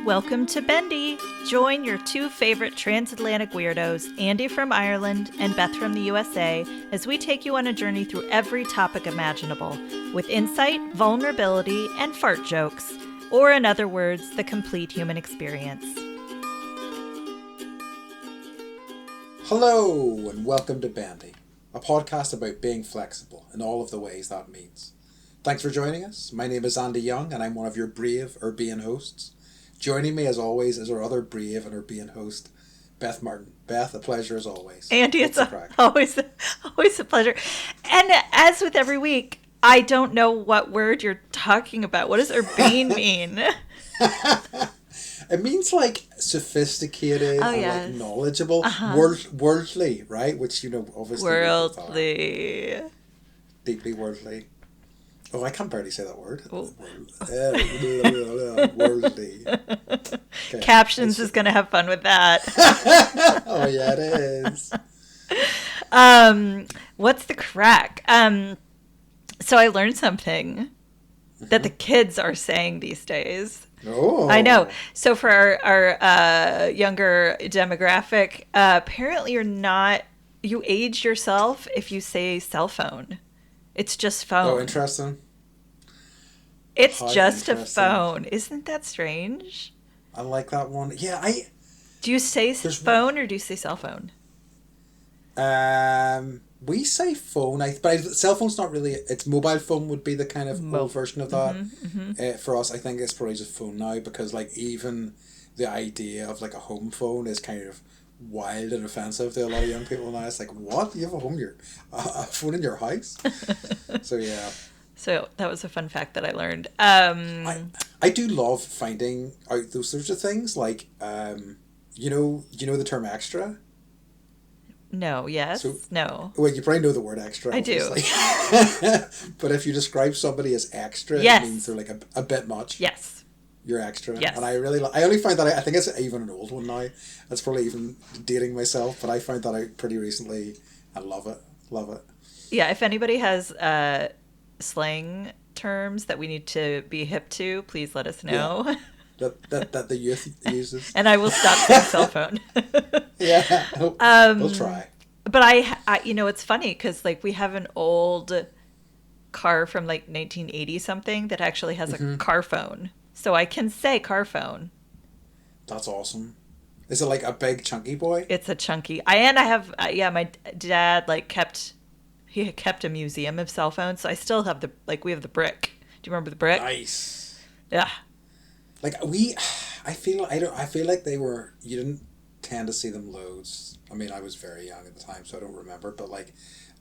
Welcome to Bendy. Join your two favorite transatlantic weirdos, Andy from Ireland and Beth from the USA, as we take you on a journey through every topic imaginable, with insight, vulnerability, and fart jokes, or in other words, the complete human experience. Hello, and welcome to Bendy, a podcast about being flexible in all of the ways that means. Thanks for joining us. My name is Andy Young, and I'm one of your brave Urbian hosts. Joining me, as always, is our other brave and Urbian host, Beth Martin. Beth, a pleasure as always. Andy, it's always a pleasure. And as with every week, I don't know what word you're talking about. What does urbane mean? It means like sophisticated and like knowledgeable, worldly, right? Which, you know, obviously worldly, deeply worldly. Oh, I can barely say that word. Oh. Worldly. Okay. Captions is going to have fun with that. Oh, yeah, it is. What's the crack? So I learned something that the kids are saying these days. Oh. I know. So for our younger demographic, apparently you age yourself if you say cell phone. It's just phone. Oh, interesting. It's just a phone. Isn't that strange? I like that one. Yeah, Do you say phone or do you say cell phone? We say phone, but cell phone's not really. It's mobile phone would be the kind of old version of that. For us, I think it's probably just phone now because like even the idea of like a home phone is kind of wild and offensive to a lot of young people now. It's like, what? You have a phone in your house? So yeah. So that was a fun fact that I learned. I do love finding out those sorts of things. Like, you know the term extra? No. Yes. No. Well, you probably know the word extra. I do. But if you describe somebody as extra, yes. It means they're like a bit much. Yes. You're extra. Yes. And I only find that I think it's even an old one now. That's probably even dating myself, but I found that out pretty recently. I love it. Love it. Yeah, if anybody has slang terms that we need to be hip to, please let us know. Yeah. That the youth uses. And I will stop saying cell phone. Yeah. We'll try. But I it's funny because like we have an old car from like 1980 something that actually has a car phone. So I can say car phone. That's awesome. Is it like a big chunky boy? It's a chunky. I have my dad like kept a museum of cell phones. So I still have we have the brick. Do you remember the brick? Nice. Yeah. Like I feel like you didn't tend to see them loads. I mean, I was very young at the time, so I don't remember. But like,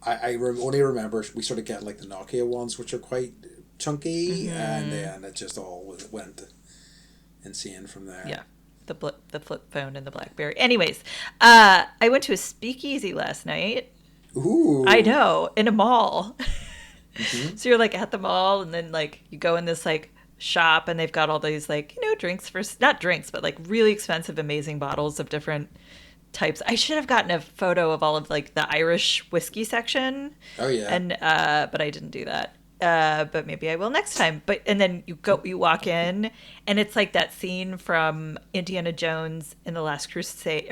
I only remember we sort of get like the Nokia ones, which are quite chunky, and then it just all went insane from there. Yeah, the flip phone and the BlackBerry. Anyways, I went to a speakeasy last night. Ooh. I know, in a mall. So you're like at the mall, and then like you go in this like shop, and they've got all these like drinks not drinks, but like really expensive, amazing bottles of different types. I should have gotten a photo of all of like the Irish whiskey section. Oh yeah. And but I didn't do that. But maybe I will next time. And then you walk in, and it's like that scene from Indiana Jones in the Last Crusade,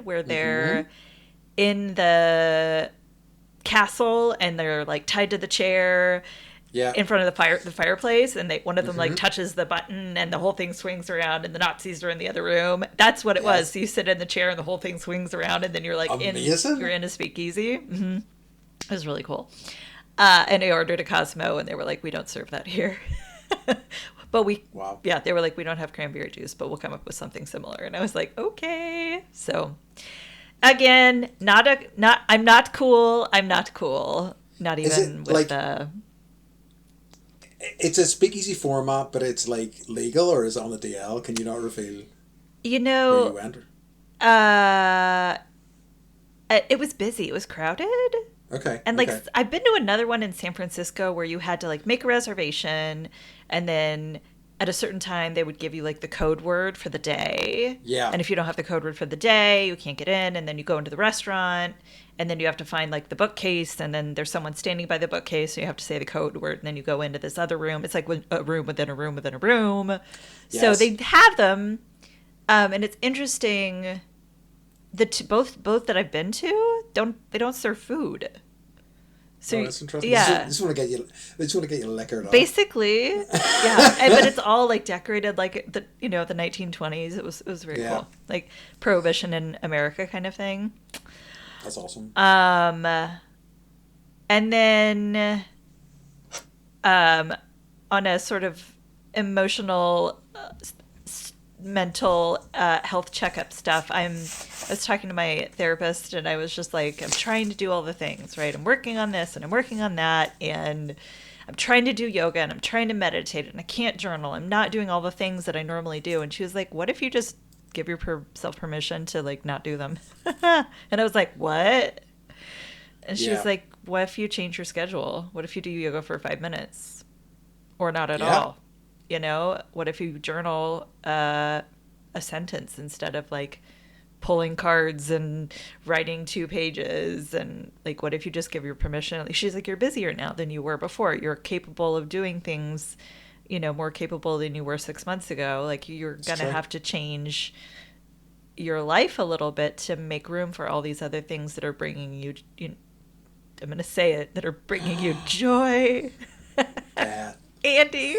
where they're in the castle and they're like tied to the chair. Yeah. In front of the fireplace, and one of them like touches the button, and the whole thing swings around, and the Nazis are in the other room. That's what it was. So you sit in the chair, and the whole thing swings around, and then you're like you're in a speakeasy. It was really cool. And I ordered a Cosmo, and they were like, "We don't serve that here." But they were like, "We don't have cranberry juice, but we'll come up with something similar." And I was like, "Okay." So again, I'm not cool. Not even with like, the. It's a speakeasy format, but it's like legal, or is it on the DL? Can you not reveal? You know, where you went? It was busy. It was crowded. Okay. And like I've been to another one in San Francisco where you had to like make a reservation, and then at a certain time, they would give you like the code word for the day. Yeah. And if you don't have the code word for the day, you can't get in. And then you go into the restaurant, and then you have to find like the bookcase, and then there's someone standing by the bookcase, so you have to say the code word, and then you go into this other room. It's like a room within a room within a room. Yes. So they have them, and it's interesting. Both that I've been to don't serve food. So that's interesting. Yeah, they just want to get you liquored up. Basically, yeah. But it's all like decorated like the 1920s. It was very cool, like Prohibition in America kind of thing. That's awesome. And then, on a sort of emotional, mental health checkup stuff, I was talking to my therapist, and I was just like, I'm trying to do all the things, right? I'm working on this and I'm working on that, and I'm trying to do yoga and I'm trying to meditate, and I can't journal. I'm not doing all the things that I normally do. And she was like, what if you just give yourself permission to like not do them? And I was like, what? And she was like, what if you change your schedule? What if you do yoga for 5 minutes or not at all? What if you journal a sentence instead of like pulling cards and writing 2 pages? And like, what if you just give your permission? She's like, you're busier now than you were before. You're capable of doing things, more capable than you were 6 months ago. Like, you're going to have to change your life a little bit to make room for all these other things that are bringing you, I'm going to say it, that are bringing you joy. Beth. Andy.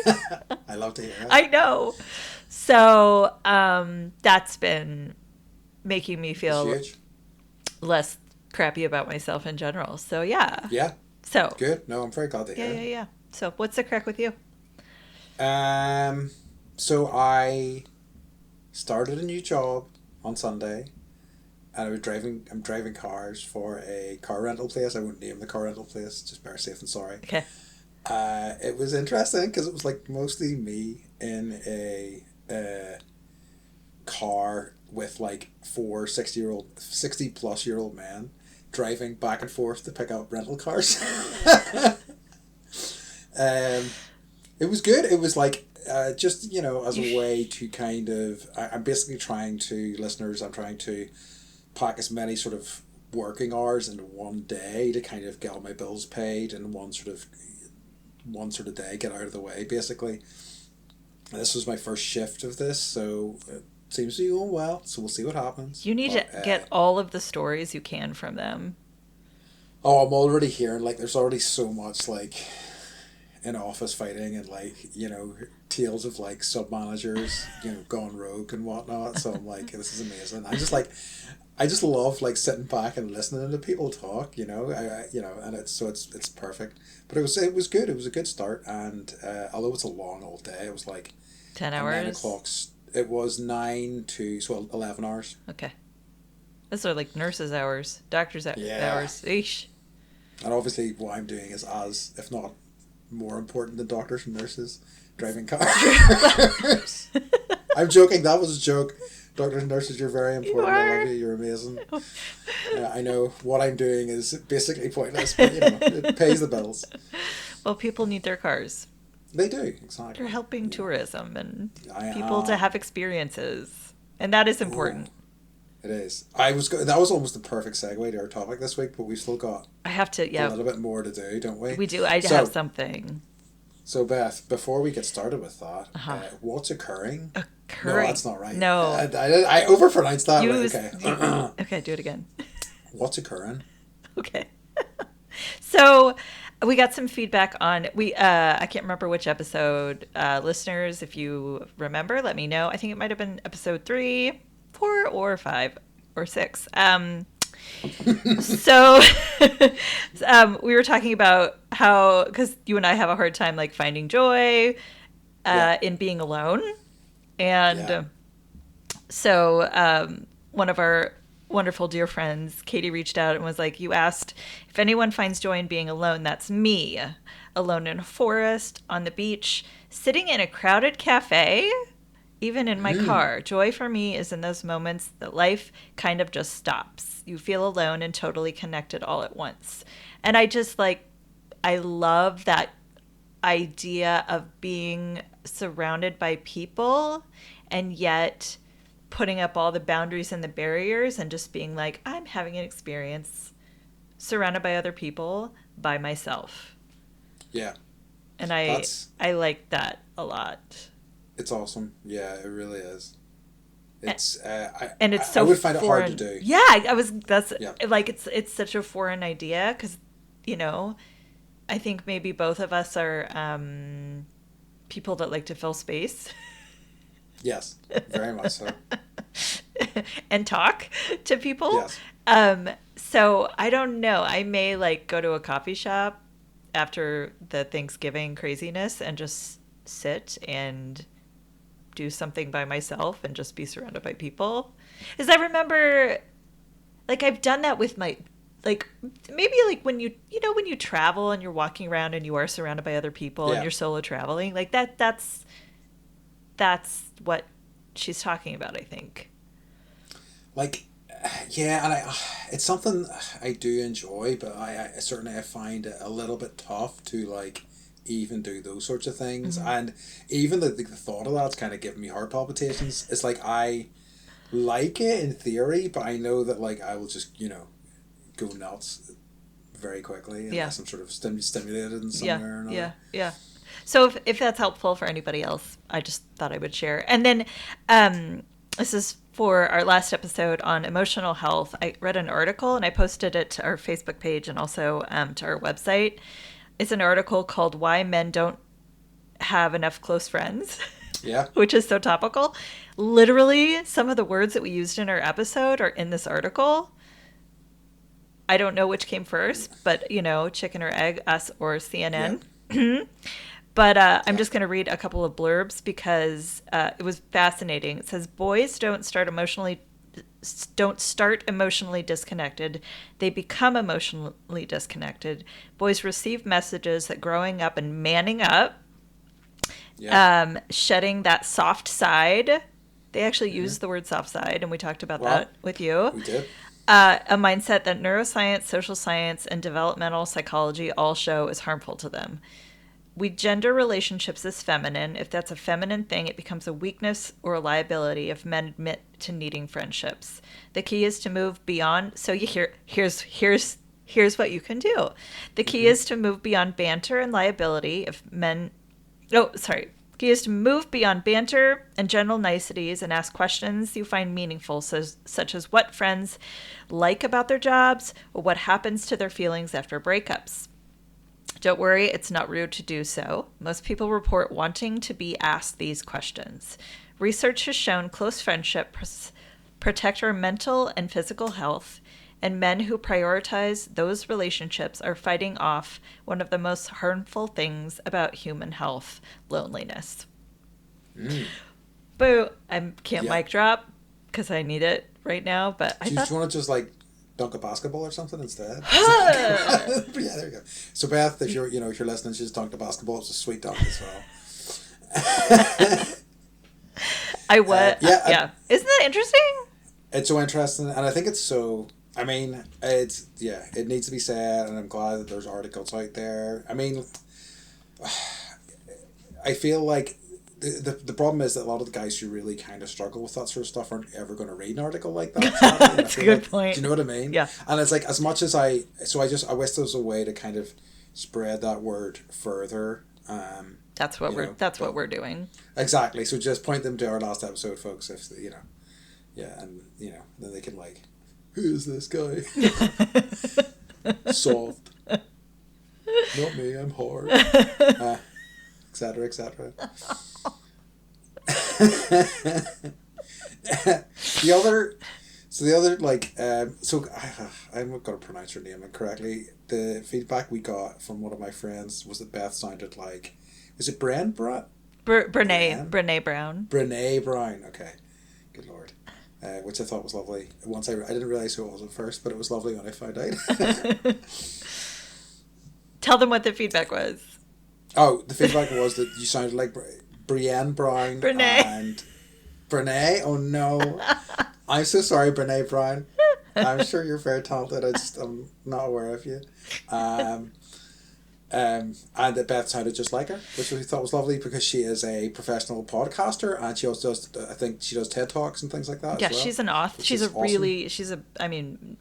I love to hear it. I know. So that's been making me feel less crappy about myself in general. So yeah. Yeah. So good. No, I'm very glad to hear it. Yeah. So what's the crack with you? So I started a new job on Sunday, and I'm driving cars for a car rental place. I won't name the car rental place, just better safe than sorry. Okay. It was interesting because it was like mostly me in a car with like 4 60-plus-year-old men driving back and forth to pick up rental cars. It was good. It was like just as a way to kind of I'm basically trying to pack as many sort of working hours into one day to kind of get all my bills paid in one sort of day, get out of the way, basically. And this was my first shift of this, so it seems to be going well, so we'll see what happens. You need to get all of the stories you can from them. Oh, I'm already hearing, like, there's already so much, like, in office fighting and, like, tales of, like, sub-managers, gone rogue and whatnot, so I'm like, this is amazing. I just love like sitting back and listening to people talk, and it's perfect. But it was good. It was a good start, and although it's a long old day, it was like 10 hours. 9 o'clock. It was 9 to 11 hours. Okay, those are like nurses' hours, doctors' hours. Eesh. And obviously, what I'm doing is as, if not more important than doctors and nurses, driving cars. I'm joking. That was a joke. Doctors and nurses, you're very important. I love you. You're amazing. I know what I'm doing is basically pointless, but it pays the bills. Well, people need their cars. They do, exactly. You're helping tourism and people to have experiences, and that is important. It is. That was almost the perfect segue to our topic this week, but we've still got a little bit more to do, don't we? We do. I have something. So, Beth, before we get started with that, what's occurring? No, that's not right. No. I overpronounced that. Okay. Okay, do it again. What's occurring? Okay. So, we got some feedback on, I can't remember which episode. Listeners, if you remember, let me know. I think it might have been episode 3, 4, or 5, or 6. So we were talking about how, because you and I have a hard time like finding joy in being alone, and so one of our wonderful dear friends, Katie, reached out and was like, you asked if anyone finds joy in being alone. That's me, alone in a forest, on the beach, sitting in a crowded cafe, even in my car. Joy for me is in those moments that life kind of just stops. You feel alone and totally connected all at once. And I just I love that idea of being surrounded by people and yet putting up all the boundaries and the barriers and just being like, I'm having an experience surrounded by other people by myself. Yeah. And I like that a lot. It's awesome. Yeah, it really is. It's and it's so I would find foreign. it hard to do. Yeah, like it's such a foreign idea because, you know, I think maybe both of us are people that like to fill space. Yes, very much so. And talk to people. Yes. So I don't know. I may like go to a coffee shop after the Thanksgiving craziness and just sit and do something by myself and just be surrounded by people. Because I remember, like, I've done that with my, like, maybe like when you when you travel and you're walking around and you are surrounded by other people and you're solo traveling, like that's what she's talking about, I think. Like, yeah, and it's something I do enjoy, but I certainly I find it a little bit tough to like even do those sorts of things. Mm-hmm. And even the thought of that's kind of giving me heart palpitations. It's like I like it in theory, but I know that like I will just, you know, go nuts very quickly unless I'm sort of stimulated in some way or another. Yeah. So if that's helpful for anybody else, I just thought I would share. And then this is for our last episode on emotional health. I read an article and I posted it to our Facebook page and also to our website. It's an article called Why Men Don't Have Enough Close Friends. Yeah. Which is so topical. Literally, some of the words that we used in our episode are in this article. I don't know which came first, but, you know, chicken or egg, us or CNN. Yeah. But I'm just going to read a couple of blurbs because it was fascinating. It says, boys don't start emotionally disconnected. They become emotionally disconnected. Boys receive messages that growing up and manning up, shedding that soft side. They actually used the word soft side, and we talked about that with you. We did. A mindset that neuroscience, social science, and developmental psychology all show is harmful to them. We gender relationships as feminine. If that's a feminine thing, it becomes a weakness or a liability if men admit to needing friendships. The key is to move beyond. So here's what you can do. The key is to move beyond banter and liability if men. The key is to move beyond banter and general niceties and ask questions you find meaningful, such as what friends like about their jobs or what happens to their feelings after breakups. Don't worry, it's not rude to do so. Most people report wanting to be asked these questions. Research has shown close friendships protect our mental and physical health, and men who prioritize those relationships are fighting off one of the most harmful things about human health, loneliness. Boo! I can't mic drop because I need it right now, but do you want to just like dunk a basketball or something instead? Yeah, there you go. So Beth, if you're listening, she just dunked a basketball. It's a sweet dunk as well. Yeah. Isn't that interesting? It's so interesting, and I think it's so. I mean, it needs to be said, and I'm glad that there's articles out there. I mean, I feel like the problem is that a lot of the guys who really kind of struggle with that sort of stuff aren't ever going to read an article like that. That's a good point. Do you know what I mean? Yeah. And it's like, as much as I wish there was a way to kind of spread that word further. That's what we're doing. Exactly. So just point them to our last episode, folks. If and then they can like, who is this guy? Soft. Not me. I'm hard. Etc. Etc. the other like I'm not going to pronounce her name incorrectly. The feedback we got from one of my friends was that Beth sounded like, is it Brene Brown? Brene Brown. Brene Brown. Okay, good lord. Which I thought was lovely. Once I didn't realize who it was at first, but it was lovely when I found out. Tell them what the feedback was. Oh, the feedback was that you sounded like Brienne Brown. And Brene? Oh no. I'm so sorry, Brene Brown. I'm sure you're very talented. I'm not aware of you. And that Beth sounded just like her, which we thought was lovely because she is a professional podcaster and she also does, I think she does TED Talks and things like that as well. She's an author. She's a awesome.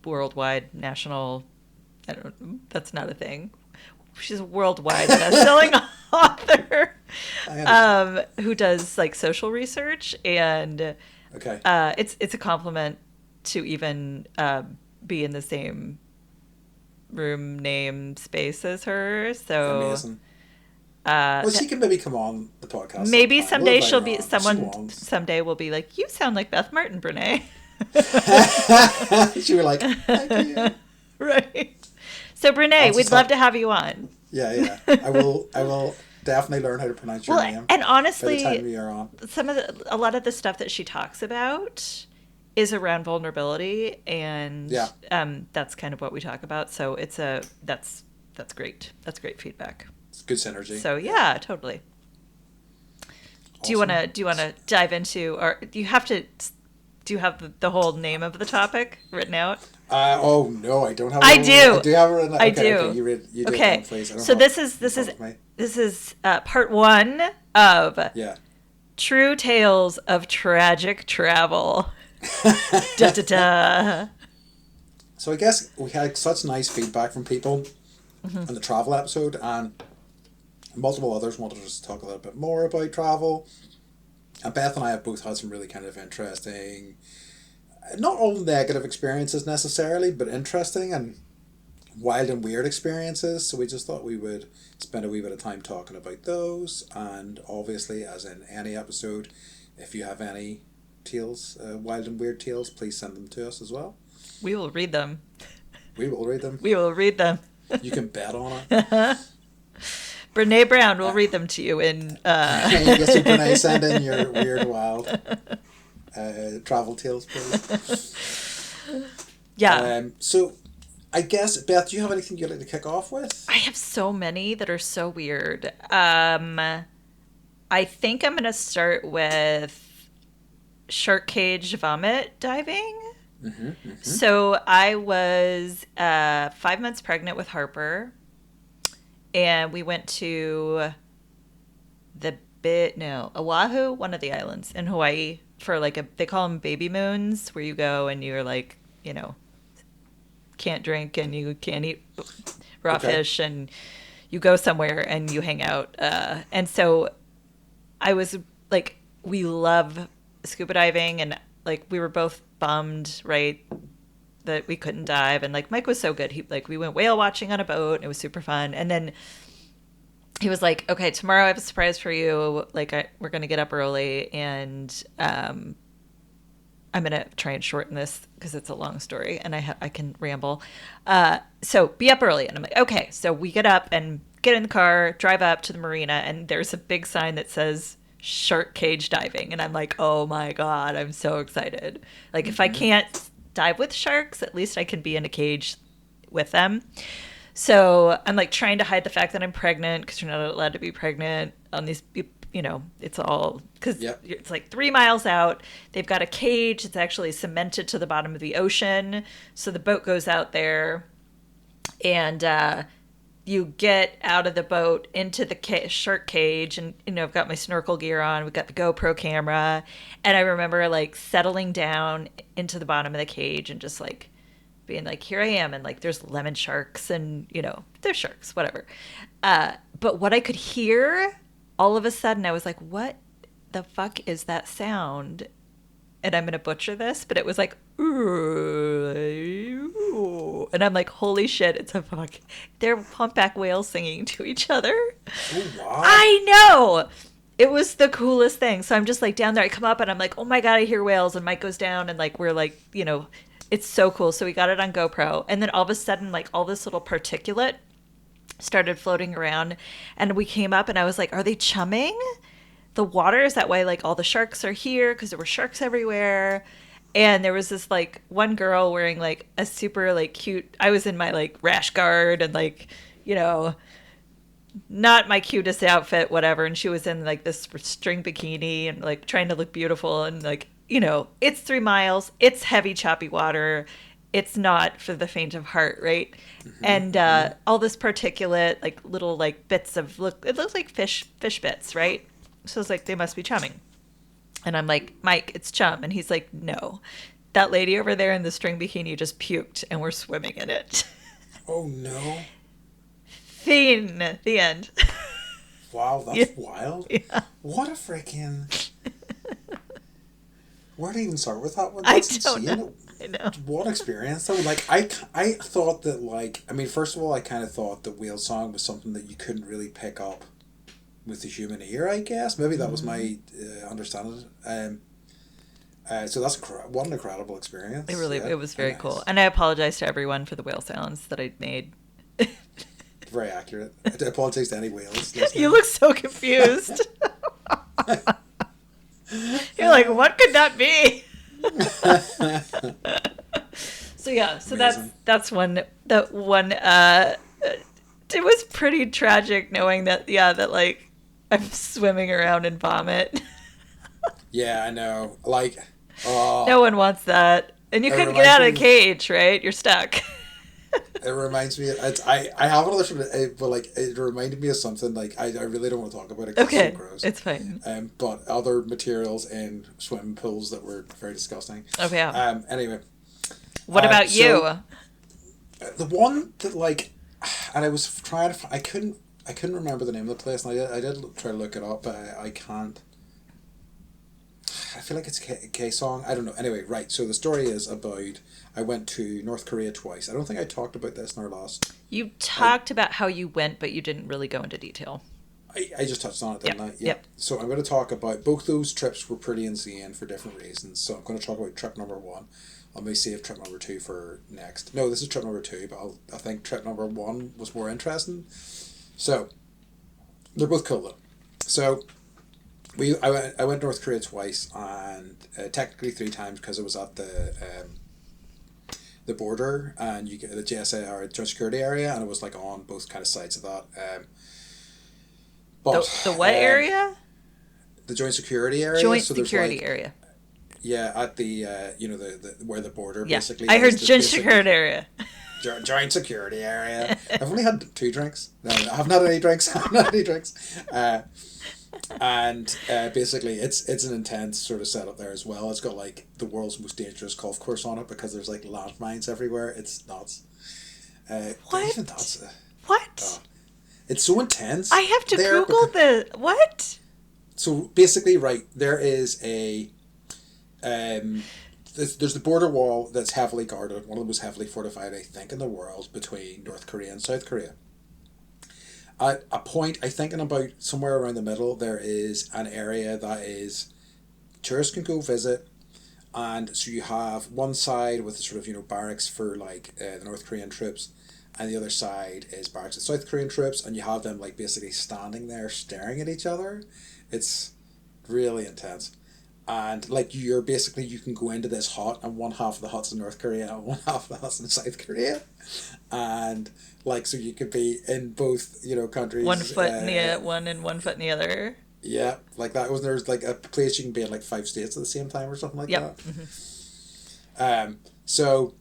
Worldwide national, I don't, that's not a thing. She's a worldwide best-selling author who does like social research, and it's a compliment to even be in the same room name space as her. So amazing. Well, she can maybe come on the podcast. Maybe someday she'll be someone. Someday will be like, you sound like Beth Martin, Brene. She were like, thank you. Right. So Brene, we'd love to have you on. Yeah. I will definitely learn how to pronounce your name. And honestly, by the time you're on. A lot of the stuff that she talks about is around vulnerability, and that's kind of what we talk about. So that's great. That's great feedback. It's good synergy. So yeah, totally. Awesome. Do you wanna dive into, or do you have the whole name of the topic written out? Oh no, I don't have. I do. I do have it written out. I do. Okay, you do it then, please. So this is part one of True Tales of Tragic Travel. Da, da, da. So I guess we had such nice feedback from people on the travel episode, and multiple others wanted us to talk a little bit more about travel. And Beth and I have both had some really kind of interesting, not all negative experiences necessarily, but interesting and wild and weird experiences. So we just thought we would spend a wee bit of time talking about those. And obviously, as in any episode, if you have any tales, wild and weird tales, please send them to us as well. We will read them. We will read them. We will read them. You can bet on it. Brene Brown will read them to you in... Yes, Brene, send in your weird, wild travel tales, please. Yeah. So, I guess, Beth, do you have anything you'd like to kick off with? I have so many that are so weird. I think I'm going to start with shark cage vomit diving. So I was 5 months pregnant with Harper, and we went to Oahu, one of the islands in Hawaii, for they call them baby moons, where you go and you're like, can't drink and you can't eat raw fish, and you go somewhere and you hang out. And so I was like, we love scuba diving, and we were both bummed, right, that we couldn't dive. And Mike was so good. We went whale watching on a boat, and it was super fun. And then he was like, okay, tomorrow I have a surprise for you. We're going to get up early, and I'm going to try and shorten this because it's a long story and I can ramble. So be up early. And I'm like, okay. So we get up and get in the car, drive up to the marina, and there's a big sign that says shark cage diving. And I'm like, oh my God, I'm so excited. If I can't dive with sharks, at least I can be in a cage with them. So I'm trying to hide the fact that I'm pregnant, because you're not allowed to be pregnant on these, it's all, because it's 3 miles out. They've got a cage. It's actually cemented to the bottom of the ocean. So the boat goes out there, and you get out of the boat into the shark cage, and I've got my snorkel gear on, we've got the GoPro camera, and I remember settling down into the bottom of the cage and just being here I am, and there's lemon sharks, and there's sharks, whatever. But what I could hear, all of a sudden I was like, what the fuck is that sound? And I'm gonna butcher this, but it was ooh. And I'm like, holy shit, they're humpback whales singing to each other. Oh, wow. I know. It was the coolest thing. So I'm just down there. I come up and I'm like, oh my God, I hear whales. And Mike goes down, and we're it's so cool. So we got it on GoPro. And then all of a sudden, all this little particulate started floating around. And we came up and I was like, are they chumming? The water is that way. All the sharks are here, because there were sharks everywhere. And there was this one girl wearing a super cute, I was in my rash guard and not my cutest outfit, whatever. And she was in this string bikini and trying to look beautiful. And it's 3 miles. It's heavy, choppy water. it's not for the faint of heart, right? And all this particulate, like little like bits of it looks like fish bits, right? So it's like they must be chumming. And I'm like, Mike, it's chum. And he's like, no, that lady over there in the string bikini just puked and we're swimming in it. Oh no. Fiend. The end. Wow, that's wild. Yeah. What a freaking... Where to even start with that one? I That's don't insane. know. I know. What experience though? Like I thought that, like, I mean, first of all, I kind of thought that whale song was something that you couldn't really pick up with the human ear, I guess. Maybe that was my understanding. So that's what an incredible experience. It was very cool. And I apologize to everyone for the whale sounds that I made. Very accurate. I apologize to any whales. You look so confused. You're like, what could that be? So Amazing. that's one. That one. It was pretty tragic knowing that. Yeah, that like I'm swimming around in vomit. Yeah, I know. Like, no one wants that, and you couldn't get out of the cage, right? You're stuck. It reminds me. I have another, but like it reminded me of something. Like I really don't want to talk about it. 'Cause Okay, it's so gross. it's fine. But other materials in swimming pools that were very disgusting. Okay. Yeah. Anyway. What about you? The one that like, and I was trying to. I couldn't remember the name of the place, and I did try to look it up, but I can't. I feel like it's a K song. I don't know. Anyway, right. So the story is about I went to North Korea twice. I don't think I talked about this in our last. You talked about how you went, but you didn't really go into detail. I just touched on it, didn't I? Yeah. Yep. So I'm going to talk about both those trips were pretty insane for different reasons. So I'm going to talk about trip number 1. I may save trip number 2 for next. No, this is trip number 2, but I think trip number 1 was more interesting. So they're both cool though. So I went to North Korea twice, and technically 3 times because it was at the border, and you get the JSA or joint security area, and it was like on both kind of sides of that. But the what area? The joint security area. Joint security area. Yeah, at the the where the border basically. I heard joint security area. Joint security area. I've only had 2 drinks. No, I haven't had any drinks. And basically it's an intense sort of setup there as well. It's got like the world's most dangerous golf course on it because there's like landmines everywhere. It's nuts. What? Even that's what? It's so intense. I have to Google the what? So basically, right, there is a there's the border wall that's heavily guarded, one of the most heavily fortified, I think, in the world between North Korea and South Korea. At a point, I think in about somewhere around the middle, there is an area that is tourists can go visit, and so you have one side with sort of barracks for like the North Korean troops, and the other side is barracks of South Korean troops, and you have them like basically standing there staring at each other. It's really intense. And like you can go into this hut, and one half of the hut's in North Korea and one half of the hut's in South Korea, and like so you could be in both countries. One foot in the one and one foot in the other. Yeah, like that. There's like a place you can be in like 5 states at the same time or something like that. Mm-hmm. So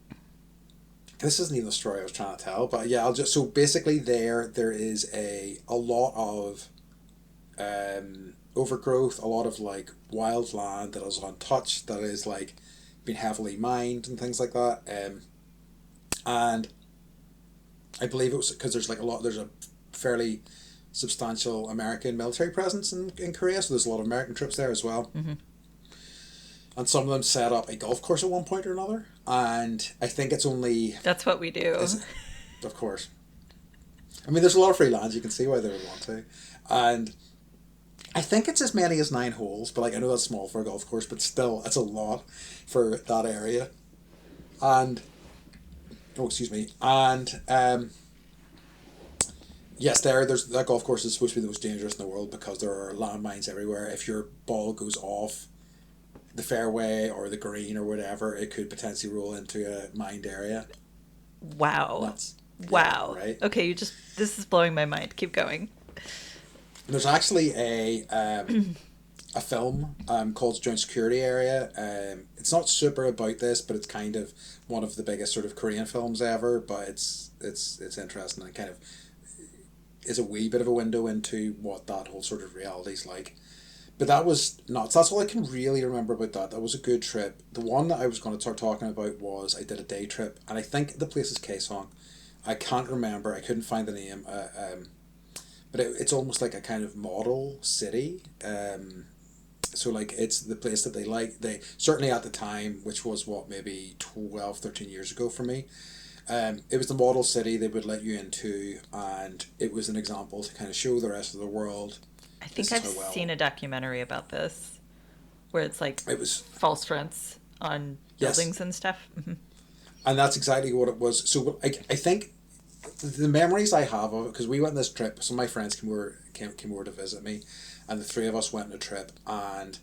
this isn't even the story I was trying to tell, but yeah, so basically there is a lot of overgrowth, a lot of like wild land that is untouched, that is like been heavily mined and things like that, and I believe it was because there's a fairly substantial American military presence in Korea, so there's a lot of American troops there as well. Mm-hmm. And some of them set up a golf course at one point or another, and I think it's only... That's what we do. Of course. I mean, there's a lot of free land, you can see why they would want to, and I think it's as many as 9 holes, but like I know that's small for a golf course, but still, it's a lot for that area. And yes, there's that golf course is supposed to be the most dangerous in the world because there are landmines everywhere. If your ball goes off the fairway or the green or whatever, it could potentially roll into a mined area. Wow. Wow. Yeah, right? Okay, this is blowing my mind. Keep going. There's actually a a film called Joint Security Area. It's not super about this, but it's kind of one of the biggest sort of Korean films ever. But it's interesting and kind of is a wee bit of a window into what that whole sort of reality is like. But that was nuts. That's all I can really remember about that. That was a good trip. The one that I was going to start talking about was I did a day trip, and I think the place is Kaesong. I can't remember. I couldn't find the name. But it's almost like a kind of model city. So like it's the place that they certainly at the time, which was what, maybe 12, 13 years ago for me. It was the model city they would let you into, and it was an example to kind of show the rest of the world. I think I've seen a documentary about this where it's like it was false fronts on buildings and stuff. Mm-hmm. And that's exactly what it was. So I think the memories I have of it, because we went on this trip, some of my friends came over to visit me, and the three of us went on a trip, and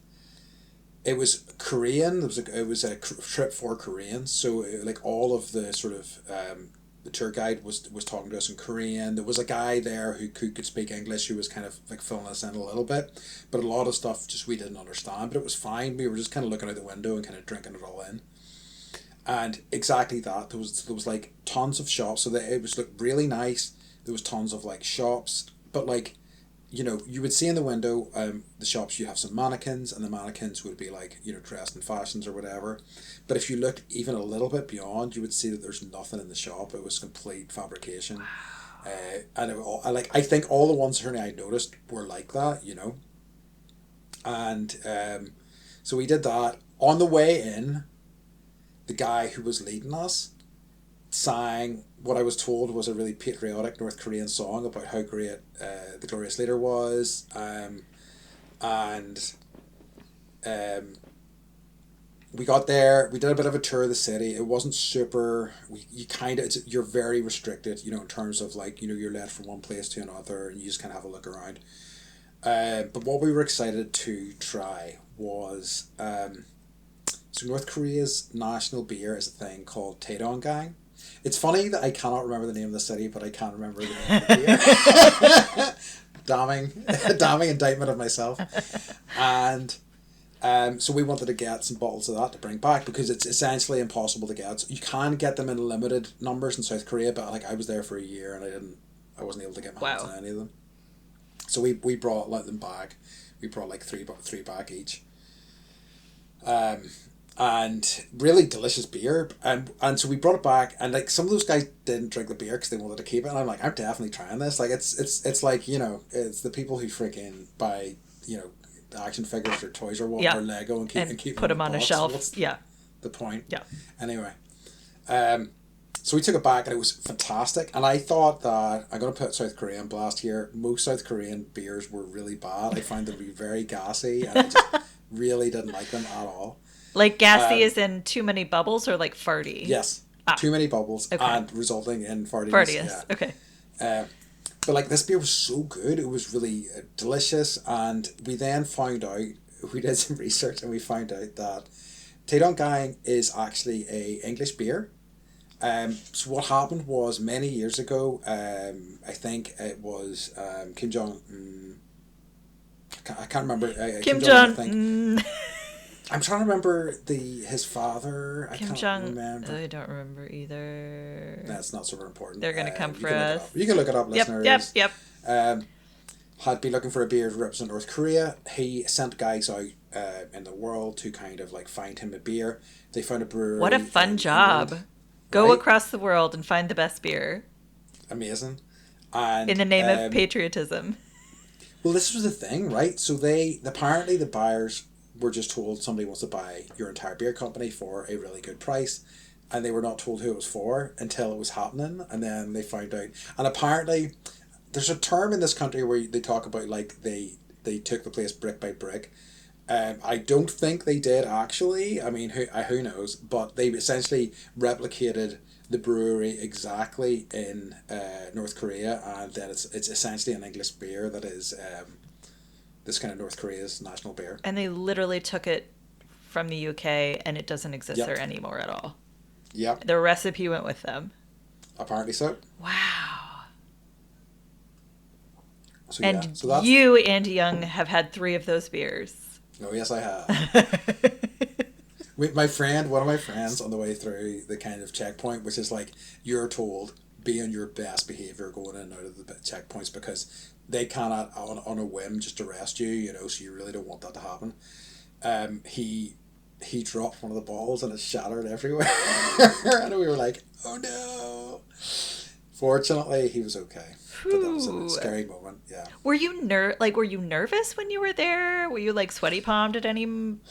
it was Korean. It was a trip for Koreans. So like all of the sort of the tour guide was talking to us in Korean. There was a guy there who could speak English, who was kind of like filling us in a little bit, but a lot of stuff just we didn't understand. But it was fine. We were just kind of looking out the window and kind of drinking it all in. And exactly that, there was like tons of shops. So that it was like really nice. There was tons of like shops, but like, you know, you would see in the window, the shops, you have some mannequins, and the mannequins would be like, you know, dressed in fashions or whatever. But if you looked even a little bit beyond, you would see that there's nothing in the shop. It was complete fabrication. And I think all the ones certainly I noticed were like that, you know. And so we did that. On the way in, the guy who was leading us sang what I was told was a really patriotic North Korean song about how great the glorious leader was, we got there. We did a bit of a tour of the city. It wasn't super. You're very restricted, you know, in terms of like, you know, you're led from one place to another, and you just kind of have a look around. But what we were excited to try was so North Korea's national beer is a thing called Taedonggang. It's funny that I cannot remember the name of the city, but I can't remember the name of the beer. Damning indictment of myself. And so we wanted to get some bottles of that to bring back, because it's essentially impossible to get. So you can get them in limited numbers in South Korea, but like I was there for a year and I wasn't able to get my hands on any of them. So we let them back. We brought like three back each. And really delicious beer, and so we brought it back, and like some of those guys didn't drink the beer because they wanted to keep it, and I'm like, I'm definitely trying this. Like it's like, you know, it's the people who freaking buy, you know, action figures or toys or what, or Lego and keep put them on a shelf. What's the point? Yeah. Anyway, so we took it back, and it was fantastic. And I thought that I'm gonna put South Korea on blast here. Most South Korean beers were really bad. I found them to be very gassy, and I just really didn't like them at all. Like gassy is in too many bubbles, or like farty? Yes. Too many bubbles, and resulting in fartiness. Fartiness, yeah. Okay. But like this beer was so good. It was really delicious, and we then found out, we did some research, and we found out that Taedonggang is actually a English beer. So what happened was, many years ago, I think it was Kim Jong. I can't remember. Kim Jong. I'm trying to remember his father. Kim Jong. Remember. I don't remember either. That's not super important. They're gonna come for us. You can look it up, listeners. Yep. Had been looking for a beer to represent North Korea. He sent guys out in the world to kind of like find him a beer. They found a brewery. What a fun job! England, Go across the world and find the best beer. Amazing. And in the name of patriotism. Well, this was the thing, right? So apparently the buyers were just told somebody wants to buy your entire beer company for a really good price, and they were not told who it was for until it was happening, and then they found out. And apparently there's a term in this country where they talk about like they took the place brick by brick. I don't think they did actually. I mean, who knows? But they essentially replicated the brewery exactly in North Korea, and then it's essentially an English beer that is this kind of North Korea's national beer. And they literally took it from the UK, and it doesn't exist there anymore at all. Yep. The recipe went with them. Apparently so. Wow. So, and you, Andy Young, have had 3 of those beers. Oh, yes, I have. One of my friends on the way through the kind of checkpoint, which is like, you're told, be on your best behaviour going in and out of the checkpoints because they cannot, on a whim, just arrest you, so you really don't want that to happen. He dropped one of the balls and it shattered everywhere. And we were like, oh no. Fortunately, he was okay. But that was a scary moment, yeah. Were you nervous when you were there? Were you like sweaty palmed at any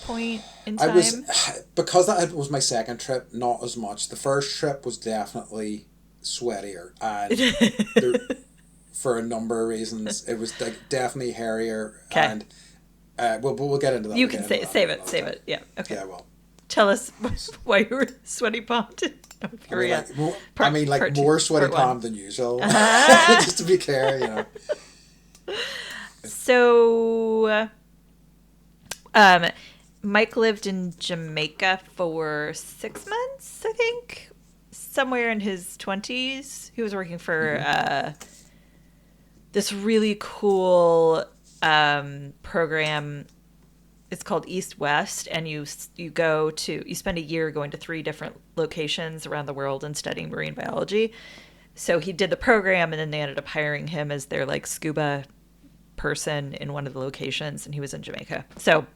point in time? Because that was my second trip, not as much. The first trip was definitely sweatier, and for a number of reasons, it was definitely hairier. Okay. And we'll get into that. You can save it. Yeah. Okay. Yeah. Well, tell us why you were sweaty palmed. More sweaty palm than usual. Just to be clear, So, Mike lived in Jamaica for 6 months, I think, somewhere in his 20s. He was working for this really cool program. It's called East West, and you spend a year going to 3 different locations around the world and studying marine biology. So he did the program, and then they ended up hiring him as their like scuba person in one of the locations, and he was in Jamaica. So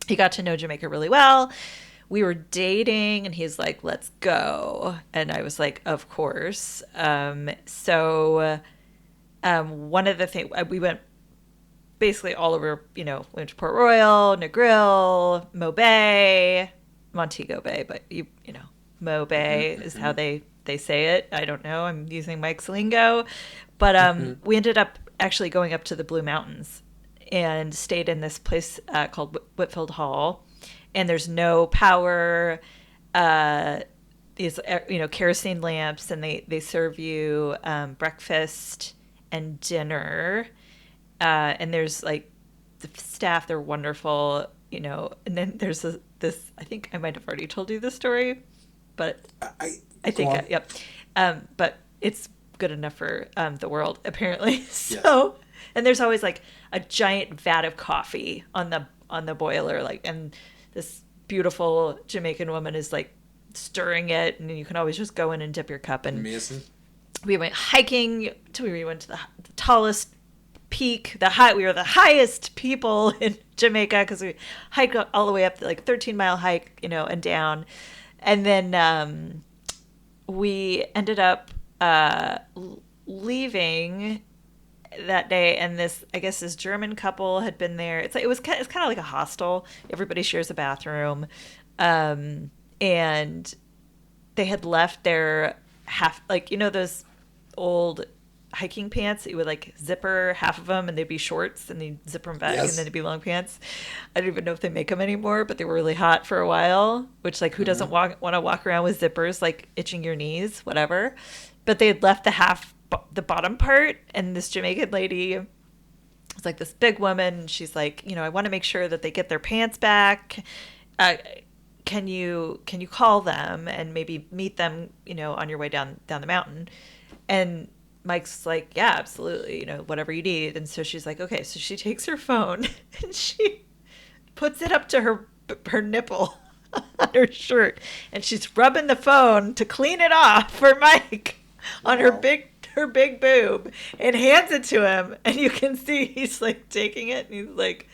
he got to know Jamaica really well. We were dating, and he's like, "Let's go," and I was like, "Of course." One of the things we went basically all over, we went to Port Royal, Negril, Mo Bay, Montego Bay, but Mo Bay is how they say it. I don't know. I'm using Mike's lingo. But we ended up actually going up to the Blue Mountains and stayed in this place called Whitfield Hall. And there's no power, kerosene lamps, and they serve you breakfast and dinner. And there's like the staff, they're wonderful, and then there's this, I think I might have already told you this story, but I think, yep. But it's good enough for the world, apparently. So, yes. And there's always like a giant vat of coffee on the boiler, like, and this beautiful Jamaican woman is like stirring it, and you can always just go in and dip your cup. And amazing. We went hiking we went to the tallest peak, we were the highest people in Jamaica because we hiked all the way up, like 13-mile hike, and down. And then we ended up leaving that day, and this German couple had been there. It's kind of like a hostel. Everybody shares a bathroom, and they had left their those old hiking pants that you would like zipper half of them, and they'd be shorts, and they'd zipper them back, yes. And then it'd be long pants. I don't even know if they make them anymore, but they were really hot for a while, which like who doesn't want to walk around with zippers like itching your knees, whatever. But they had left the bottom part, and this Jamaican lady was like this big woman. She's like, I want to make sure that they get their pants back. Can you call them and maybe meet them, on your way down the mountain? And Mike's like, yeah, absolutely, whatever you need. And so she's like, okay. So she takes her phone and she puts it up to her nipple on her shirt, and she's rubbing the phone to clean it off for Mike on her big boob, and hands it to him. And you can see he's like taking it, and he's like,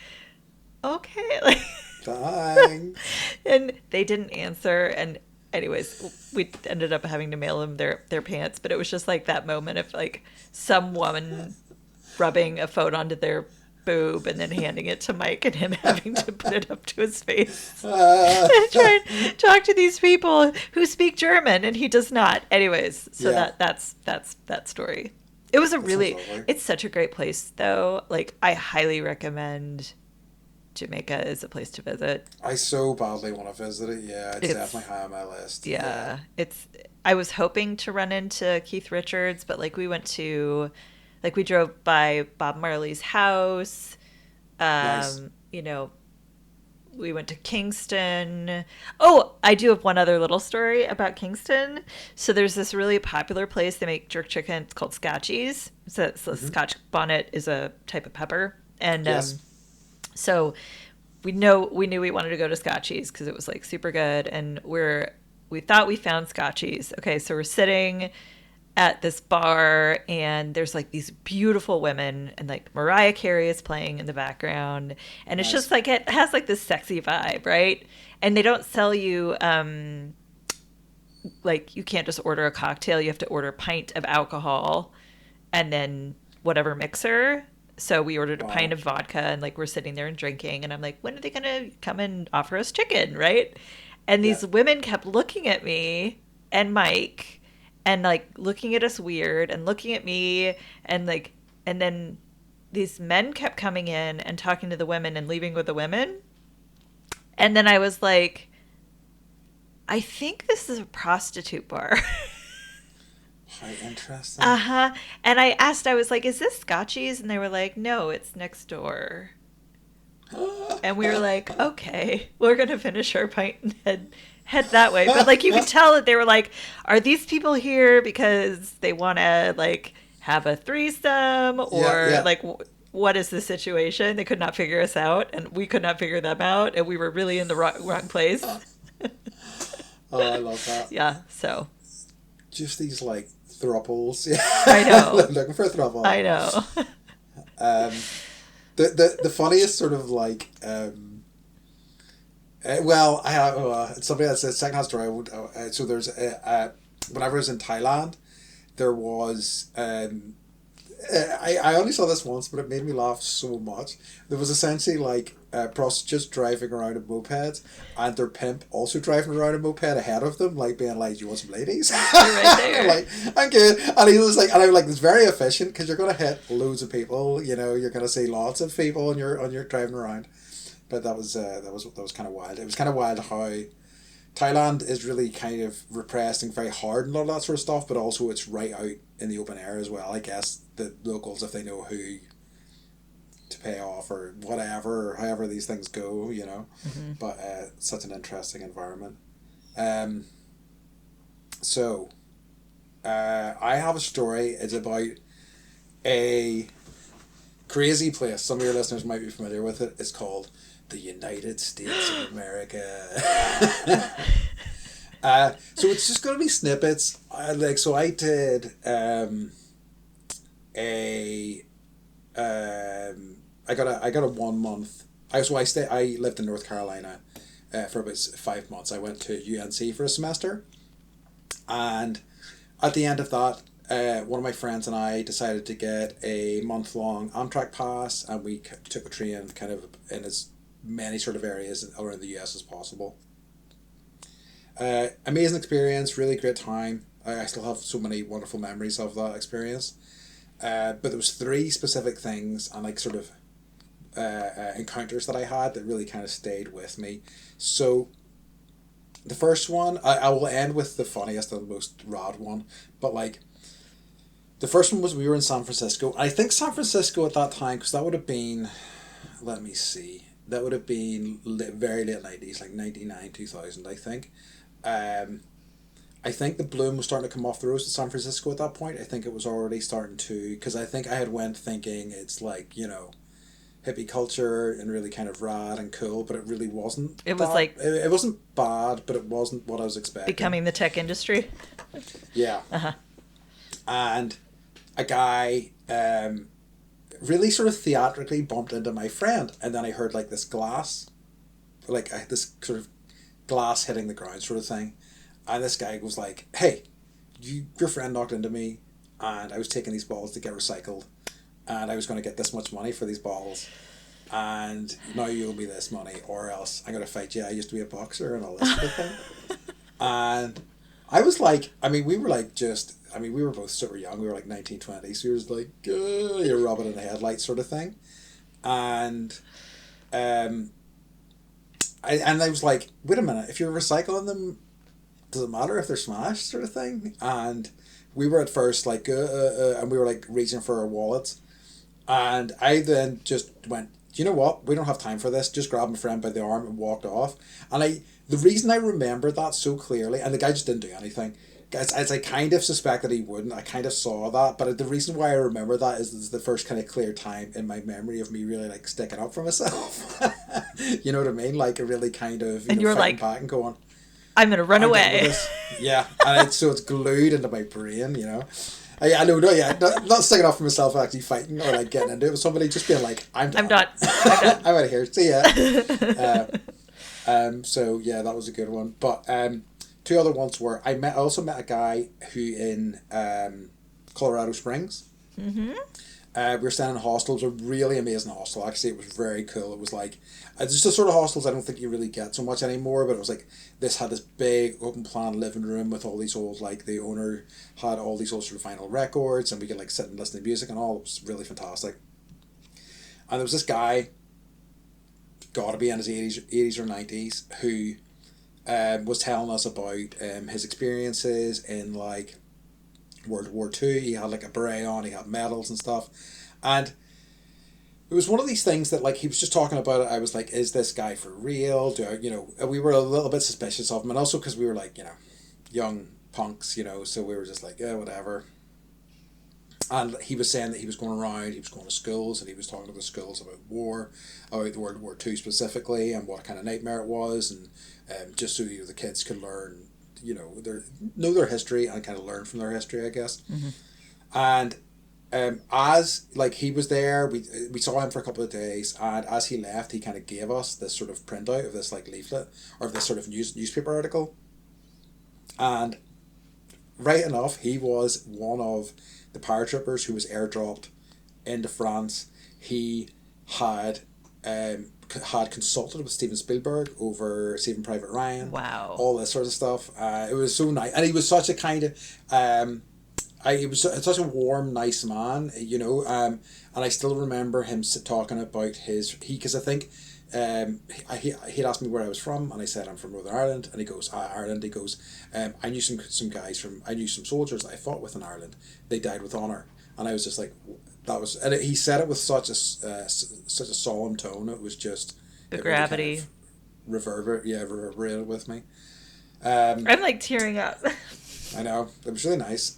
okay, like, thanks. And they didn't answer, and anyways, we ended up having to mail them their pants. But it was just like that moment of like some woman rubbing a phone onto their boob and then handing it to Mike, and him having to put it up to his face and try and talk to these people who speak German, and he does not. Anyways, so that's that story. It was it's such a great place though. Like, I highly recommend Jamaica as a place to visit. I so badly want to visit it. Yeah, it's definitely high on my list. Yeah, I was hoping to run into Keith Richards, but like we drove by Bob Marley's house. Nice. We went to Kingston. Oh, I do have one other little story about Kingston. So there's this really popular place. They make jerk chicken. It's called Scotchies. So Scotch bonnet is a type of pepper. And yes. So we knew we wanted to go to Scotchies because it was like super good, and we thought we found Scotchies. Okay, so we're sitting at this bar, and there's like these beautiful women, and like Mariah Carey is playing in the background, and it's just like it has like this sexy vibe, right? And they don't sell you like you can't just order a cocktail, you have to order a pint of alcohol and then whatever mixer. So we ordered a pint of vodka, and like we're sitting there and drinking, and I'm like, when are they gonna come and offer us chicken, right? And these women kept looking at me and Mike and like looking at us weird and looking at me, and like, and then these men kept coming in and talking to the women and leaving with the women. And then I was like, I think this is a prostitute bar. How interesting. And I asked, I was like, is this Scotchies? And they were like, no, it's next door. And we were like, okay, we're going to finish our pint and head that way. But like, you could tell that they were like, are these people here because they want to like have a threesome, or like, what is the situation? They could not figure us out, and we could not figure them out. And we were really in the wrong place. Oh, I love that. Yeah, so. Just these like thruples. I know. Looking for a thruple. I know. The funniest sort of like well, I have somebody that says secondhand story. So there's whenever I was in Thailand, there was I only saw this once, but it made me laugh so much. There was essentially like prostitutes driving around in mopeds, and their pimp also driving around a moped ahead of them, like being like, "Do you want some ladies?" You're right there. Like, I'm good. And he was like, and I was like, "It's very efficient because you're gonna hit loads of people. You know, you're gonna see lots of people on your driving around." But that was kind of wild. It was kind of wild how Thailand is really kind of repressed and very hard and all that sort of stuff, but also it's right out in the open air as well. I guess the locals, if they know who to pay off or whatever, or however these things go, you know. Mm-hmm. But such an interesting environment. So I have a story. It's about a crazy place. Some of your listeners might be familiar with it. It's called the United States of America. So it's just going to be snippets. So I did I got a 1 month. I lived in North Carolina for about 5 months. I went to UNC for a semester, and at the end of that, one of my friends and I decided to get a month-long Amtrak pass, and we took a train kind of in as many sort of areas around the US as possible. Amazing experience, really great time. I still have so many wonderful memories of that experience. But there was 3 specific things and like sort of encounters that I had that really kind of stayed with me. So the first one, I will end with the funniest and most rad one, but like the first one was we were in San Francisco. I think San Francisco at that time, because that would have been, let me see, that would have been very late 90s, like 99, 2000, I think. I think the bloom was starting to come off the rose in San Francisco at that point. I think it was already starting to, because I think I had went thinking it's like, you know, hippie culture and really kind of rad and cool, but it really wasn't. It was like... It wasn't bad, but it wasn't what I was expecting. Becoming the tech industry? Yeah. And a guy really sort of theatrically bumped into my friend, and then I heard like this glass, like this sort of glass hitting the ground sort of thing, and this guy was like, "Hey, your friend knocked into me, and I was taking these balls to get recycled, and I was going to get this much money for these balls, and now you owe me this money, or else I'm going to fight you. I used to be a boxer," and all this sort of thing. And I was like, we were both super young. We were like 19, 20. So he was like, you're rubbing in the headlights sort of thing. And I was like, wait a minute, if you're recycling them, does it matter if they're smashed sort of thing? And we were at first like, and we were like reaching for our wallets. And I then just went, you know what? We don't have time for this. Just grabbed my friend by the arm and walked off. And the reason I remember that so clearly, and the guy just didn't do anything. as I kind of suspect that he wouldn't. I kind of saw that, but the reason why I remember that is the first kind of clear time in my memory of me really like sticking up for myself. You know what I mean? Like a really kind of and you're fighting like back and going, I'm gonna run away. Yeah, and so it's glued into my brain. You know. I know, no, yeah, not sticking up for myself, actually fighting or like getting into it with somebody, just being like, I'm done. I'm out of here. See ya. So yeah, that was a good one. But two other ones were I also met a guy who in Colorado Springs. Mm-hmm. We were staying in a hostel. It was a really amazing hostel. Actually, it was very cool. It was like it's just the sort of hostels I don't think you really get so much anymore. But it was like this had this big open plan living room with all these old, like the owner had all these old sort of vinyl records, and we could like sit and listen to music and all. It was really fantastic. And there was this guy, got to be in his 80s or 90s, who was telling us about his experiences in like World War II. He had like a beret on, he had medals and stuff, and it was one of these things that like he was just talking about it. I was like, is this guy for real? We were a little bit suspicious of him, and also because we were like, young punks, so we were just like, yeah, whatever. And he was saying that he was going around, he was going to schools, and he was talking to the schools about war, about the World War II specifically, and what kind of nightmare it was, and just so the kids could learn, know their history and kind of learn from their history, I guess. Mm-hmm. And as like he was there, we saw him for a couple of days, and as he left, he kind of gave us this sort of printout of this like leaflet or of this sort of newspaper article. And right enough, he was one of the paratroopers who was airdropped into France. He had consulted with Steven Spielberg over Saving Private Ryan. Wow. All this sort of stuff. It was so nice, and he was such a kind of he was such a warm, nice man, and I still remember him talking about because I think he'd asked me where I was from, and I said I'm from Northern Ireland, and he goes, Ireland. He goes, I knew I knew some soldiers that I fought with in Ireland. They died with honour, and I was just like, and he said it with such a solemn tone. It was just the gravity, really kind of reverberated with me. I'm like tearing up. I know, it was really nice.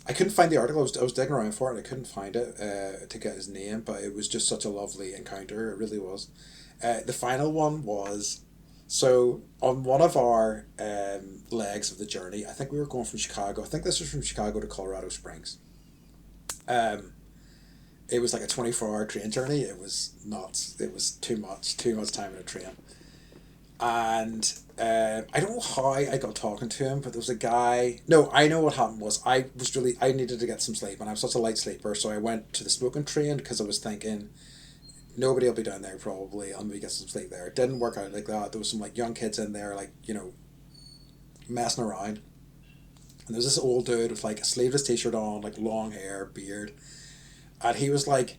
I couldn't find the article. I was digging around for it, and I couldn't find it to get his name, but it was just such a lovely encounter. It really was. The final one was, so on one of our legs of the journey, I think we were going from Chicago. I think this was from Chicago to Colorado Springs. It was like a 24-hour train journey. It was nuts. It was too much time in a train. And I don't know how I got talking to him, but there was a guy. No, I know what happened was I needed to get some sleep, and I was such a light sleeper, so I went to the smoking train because I was thinking nobody will be down there probably. I'll maybe get some sleep there. It didn't work out like that. There was some like young kids in there, like messing around, and there was this old dude with like a sleeveless t-shirt on, like long hair, beard, and he was like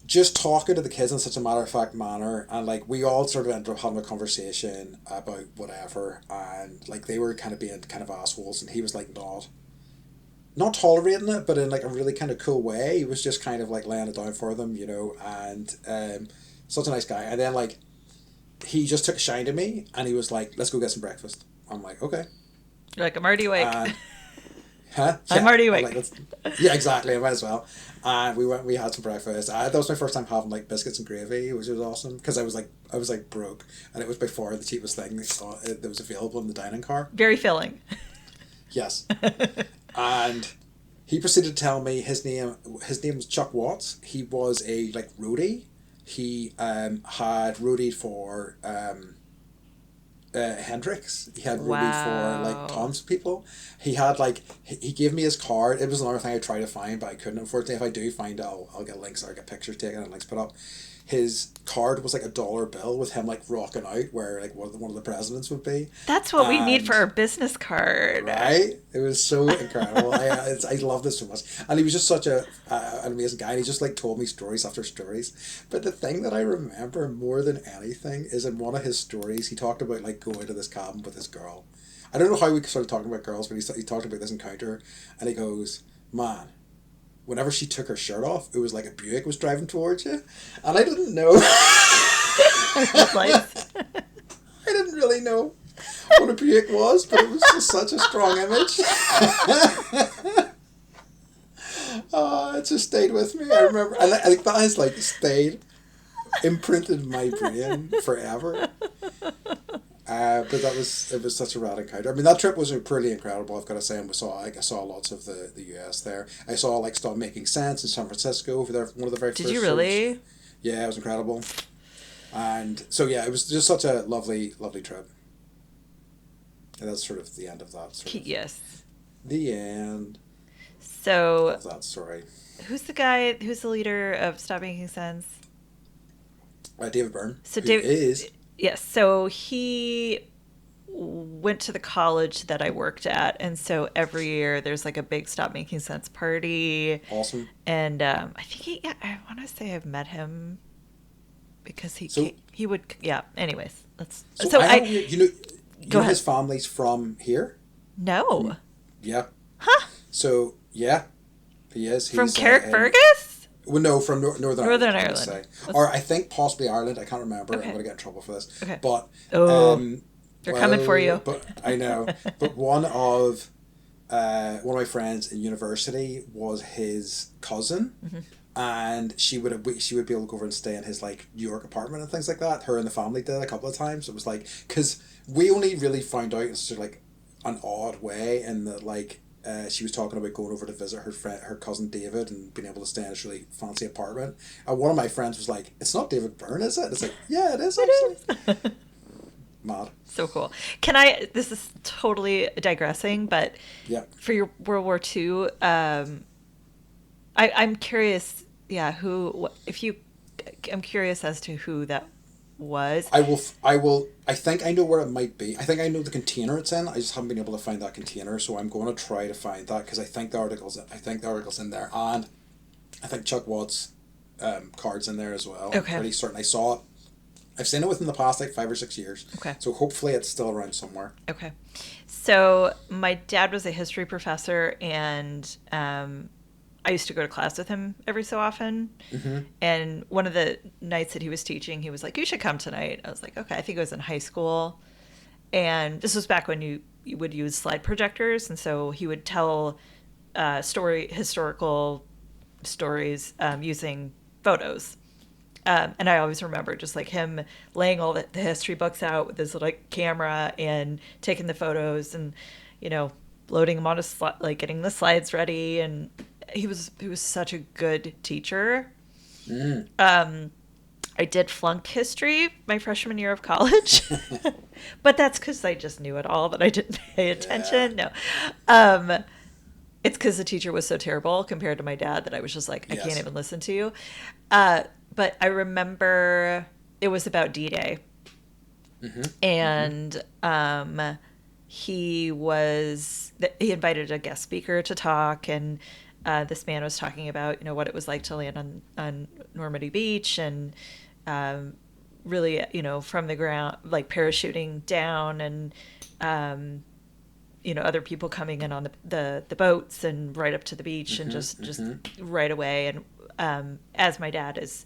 just talking to the kids in such a matter-of-fact manner, and like we all sort of ended up having a conversation about whatever, and like they were kind of being kind of assholes, and he was like not tolerating it, but in like a really kind of cool way. He was just kind of like laying it down for them, and such a nice guy. And then like he just took a shine to me, and he was like, let's go get some breakfast. I'm like, okay. You're like, I'm already awake. Huh? Yeah. I'm already awake. Like, yeah, exactly. I might as well. And we had some breakfast. That was my first time having like biscuits and gravy, which was awesome because I was like broke, and it was by far the cheapest thing that was available in the dining car. Very filling. Yes. And he proceeded to tell me his name was Chuck Watts. He was a like roadie. He had roadied for Hendrix. He had roadied for like tons of people. He had like he gave me his card. It was another thing I tried to find, but I couldn't. Unfortunately, if I do find it, I'll get links or get pictures taken and links put up. His card was like $1 bill with him like rocking out where like one of the presidents would be. That's what we need for our business card, right? It was so incredible. I loved it so much, and he was just such an amazing guy. And he just like told me stories after stories. But the thing that I remember more than anything is in one of his stories, he talked about like going to this cabin with this girl. I don't know how we started talking about girls, but he talked about this encounter, and he goes, "Man, whenever she took her shirt off, it was like a Buick was driving towards you." And I didn't know. I didn't really know what a puke was, but it was just such a strong image. Oh, it just stayed with me. I remember, and I think that has like stayed, imprinted in my brain forever. But it was such a rad encounter. I mean, that trip was pretty incredible, I've got to say. And I saw lots of the US there. I saw like Stop Making Sense in San Francisco over there, one of the very first Did you really? shows. Yeah, it was incredible. And so yeah, it was just such a lovely, lovely trip. And that's sort of the end of that. Yes. The end. So. Of that story. Who's the leader of Stop Making Sense? David Byrne. So David is. Yes. So he went to the college that I worked at, and so every year there's like a big Stop Making Sense party. Awesome. And I think I want to say I've met him because he would. Yeah. Anyways, you know his family's from here. No. Yeah. Huh. So yeah, he is. He's from Carrickfergus? Well, no, from Northern Ireland. Ireland. Or I think possibly Ireland. I can't remember. Okay. I'm going to get in trouble for this. Okay. But they're coming for you. But I know. But one of my friends in university was his cousin, and she would be able to go over and stay in his like New York apartment and things like that. Her and the family did a couple of times. It was like, because we only really found out in such like an odd way, in that like. She was talking about going over to visit her cousin David, and being able to stay in this really fancy apartment. And one of my friends was like, "It's not David Byrne, is it?" And it's like, "Yeah, it is actually." Mad. So cool. This is totally digressing, but yeah. For your World War II, I'm curious. Yeah, I'm curious as to who that was. I think I know where it might be. I think I know the container it's in. I just haven't been able to find that container, so I'm going to try to find that, because I think the article's in there, and I think Chuck Watt's card's in there as well. Okay. I'm pretty certain I saw it. I've seen it within the past like 5 or 6 years. Okay. So hopefully it's still around somewhere. Okay. So my dad was a history professor, and I used to go to class with him every so often. Mm-hmm. And one of the nights that he was teaching, he was like, "You should come tonight." I was like, "Okay." I think it was in high school. And this was back when you would use slide projectors. And so he would tell historical stories using photos. And I always remember just like him laying all the history books out with his like camera and taking the photos and, loading them on a getting the slides ready. And he was such a good teacher. I did flunk history my freshman year of college, but that's because I just knew it all, that I didn't pay attention. Yeah. No, it's because the teacher was so terrible compared to my dad that I was just like, I can't even listen to you. But I remember it was about D-Day, and he invited a guest speaker to talk, and this man was talking about, what it was like to land on Normandy Beach, and really, from the ground, like parachuting down, and other people coming in on the boats and right up to the beach, and just right away. And as my dad is,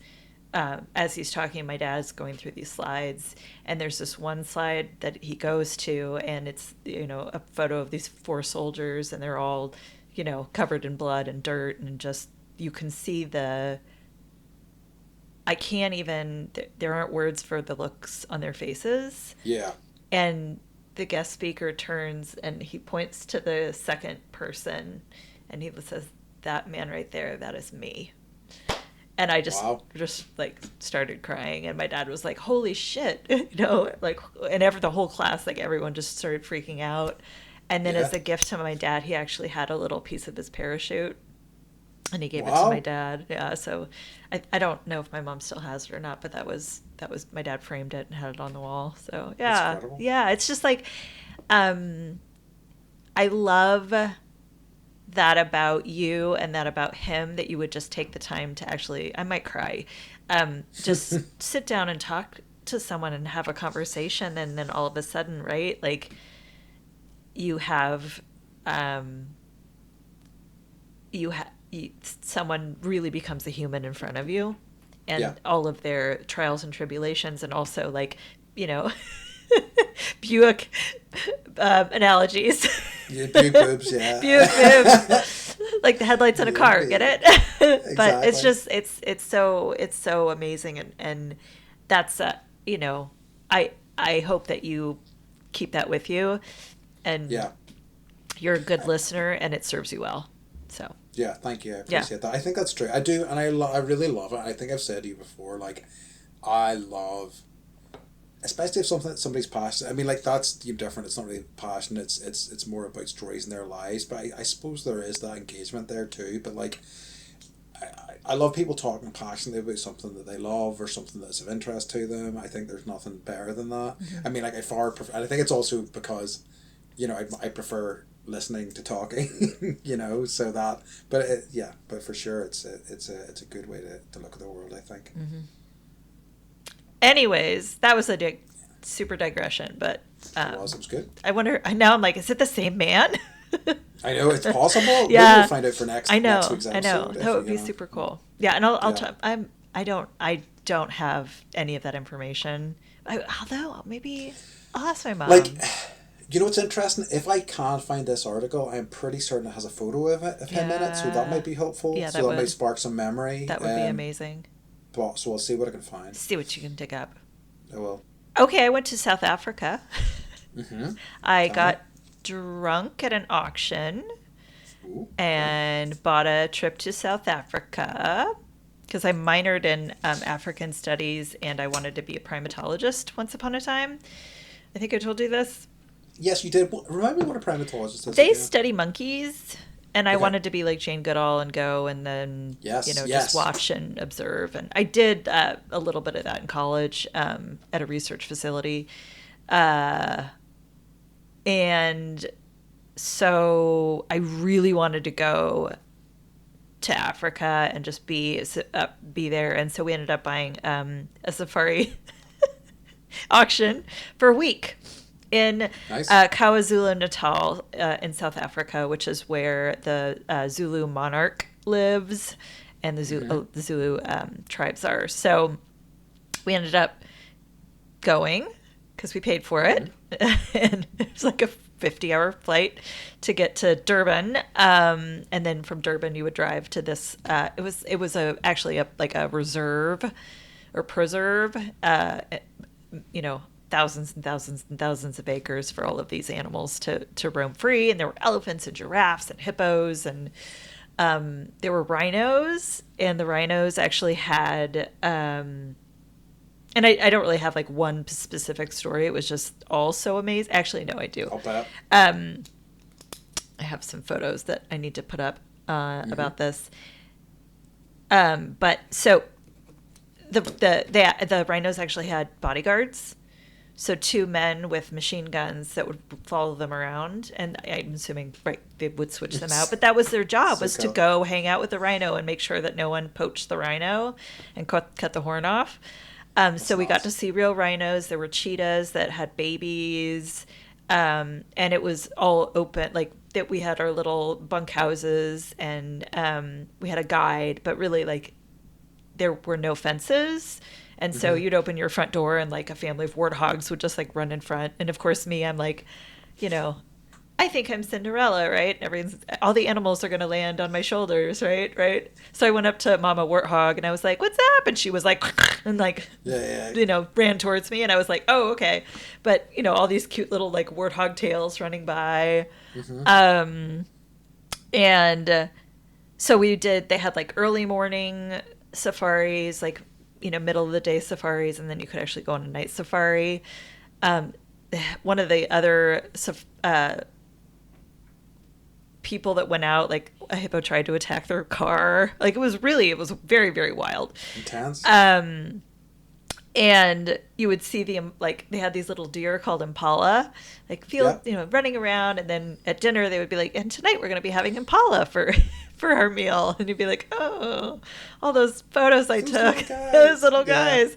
as he's talking, my dad's going through these slides, and there's this one slide that he goes to, and it's, a photo of these 4 soldiers, and they're all, covered in blood and dirt, and just, you can see there aren't words for the looks on their faces. Yeah. And the guest speaker turns and he points to the second person, and he says, "That man right there, that is me." And I just like started crying, and my dad was like, "Holy shit," and the whole class, like everyone just started freaking out. And then as a gift to my dad, he actually had a little piece of his parachute, and he gave it to my dad. Yeah. So I don't know if my mom still has it or not, but that was my dad framed it and had it on the wall. So yeah. Yeah. It's just like, I love that about you and that about him, that you would just take the time to actually, I might cry, just sit down and talk to someone and have a conversation. And then all of a sudden, right, like you have, someone really becomes a human in front of you, and all of their trials and tribulations, and also like, Buick analogies. Yeah, Buick boobs, yeah. Buick boobs. Like the headlights on a car, get it? Exactly. But it's just it's so amazing, and that's you know, I hope that you keep that with you, and yeah, you're a good listener, and it serves you well. So yeah, thank you. I appreciate that. I think that's true. I do, and I really love it. I think I've said to you before, like, I love, especially if somebody's passionate. I mean, like, that's different. It's not really passion. It's more about stories in their lives. But I suppose there is that engagement there too. But like, I love people talking passionately about something that they love or something that's of interest to them. I think there's nothing better than that. I mean, like, and I think it's also because, I prefer listening to talking, so that, but but for sure it's a good way to look at the world, I think. Anyways, that was a super digression, but it was good. I wonder, now I'm like, is it the same man? I know, it's possible. Yeah, maybe we'll find out for next week's episode. I know that would be super cool. Yeah, and I don't have any of that information. Although maybe I'll ask my mom. Like, what's interesting? If I can't find this article, I'm pretty certain it has a photo of him in it, so that might be helpful. Yeah, that might spark some memory. That would be amazing. But, so I'll see what I can find. See what you can dig up. I will. Okay, I went to South Africa. I got drunk at an auction. Ooh, and bought a trip to South Africa because I minored in African studies and I wanted to be a primatologist once upon a time. I think I told you this. Yes, you did. Remind me what a primatologist is. They study monkeys, and I wanted to be like Jane Goodall and go and then just watch and observe. And I did a little bit of that in college at a research facility, and so I really wanted to go to Africa and just be there. And so we ended up buying a safari auction for a week in KwaZulu-Natal in South Africa, which is where the Zulu monarch lives and the Zulu tribes are. So we ended up going because we paid for it. And it was like a 50-hour flight to get to Durban, and then from Durban you would drive to this. It was actually a reserve or preserve. Thousands and thousands and thousands of acres for all of these animals to roam free, and there were elephants and giraffes and hippos, and there were rhinos, and the rhinos actually had. And I don't really have like one specific story. It was just all so amazing. Actually, no, I do. I'll bet. I have some photos that I need to put up about this. But so the rhinos actually had bodyguards. So 2 men with machine guns that would follow them around. And I'm assuming, they would switch them out. But that was their job, was to go hang out with the rhino and make sure that no one poached the rhino and cut the horn off. So we got to see real rhinos. There were cheetahs that had babies, and it was all open. Like that, we had our little bunk houses, and we had a guide. But really, like, there were no fences, and so you'd open your front door, and like a family of warthogs would just like run in front. And of course, I'm like, I think I'm Cinderella, right? All the animals are going to land on my shoulders, right? So I went up to Mama Warthog and I was like, "What's up?" And she was like, and like, ran towards me, and I was like, "Oh, okay." But all these cute little like warthog tails running by, and so we did. They had like early morning safaris, like middle of the day safaris, and then you could actually go on a night safari. One of the other people that went out, like a hippo tried to attack their car. Like it was very, very wild. Intense. And you would see they had these little deer called impala, like running around. And then at dinner they would be like, "And tonight we're going to be having impala for our meal." And you'd be like, "Oh, all those photos I took, those little guys."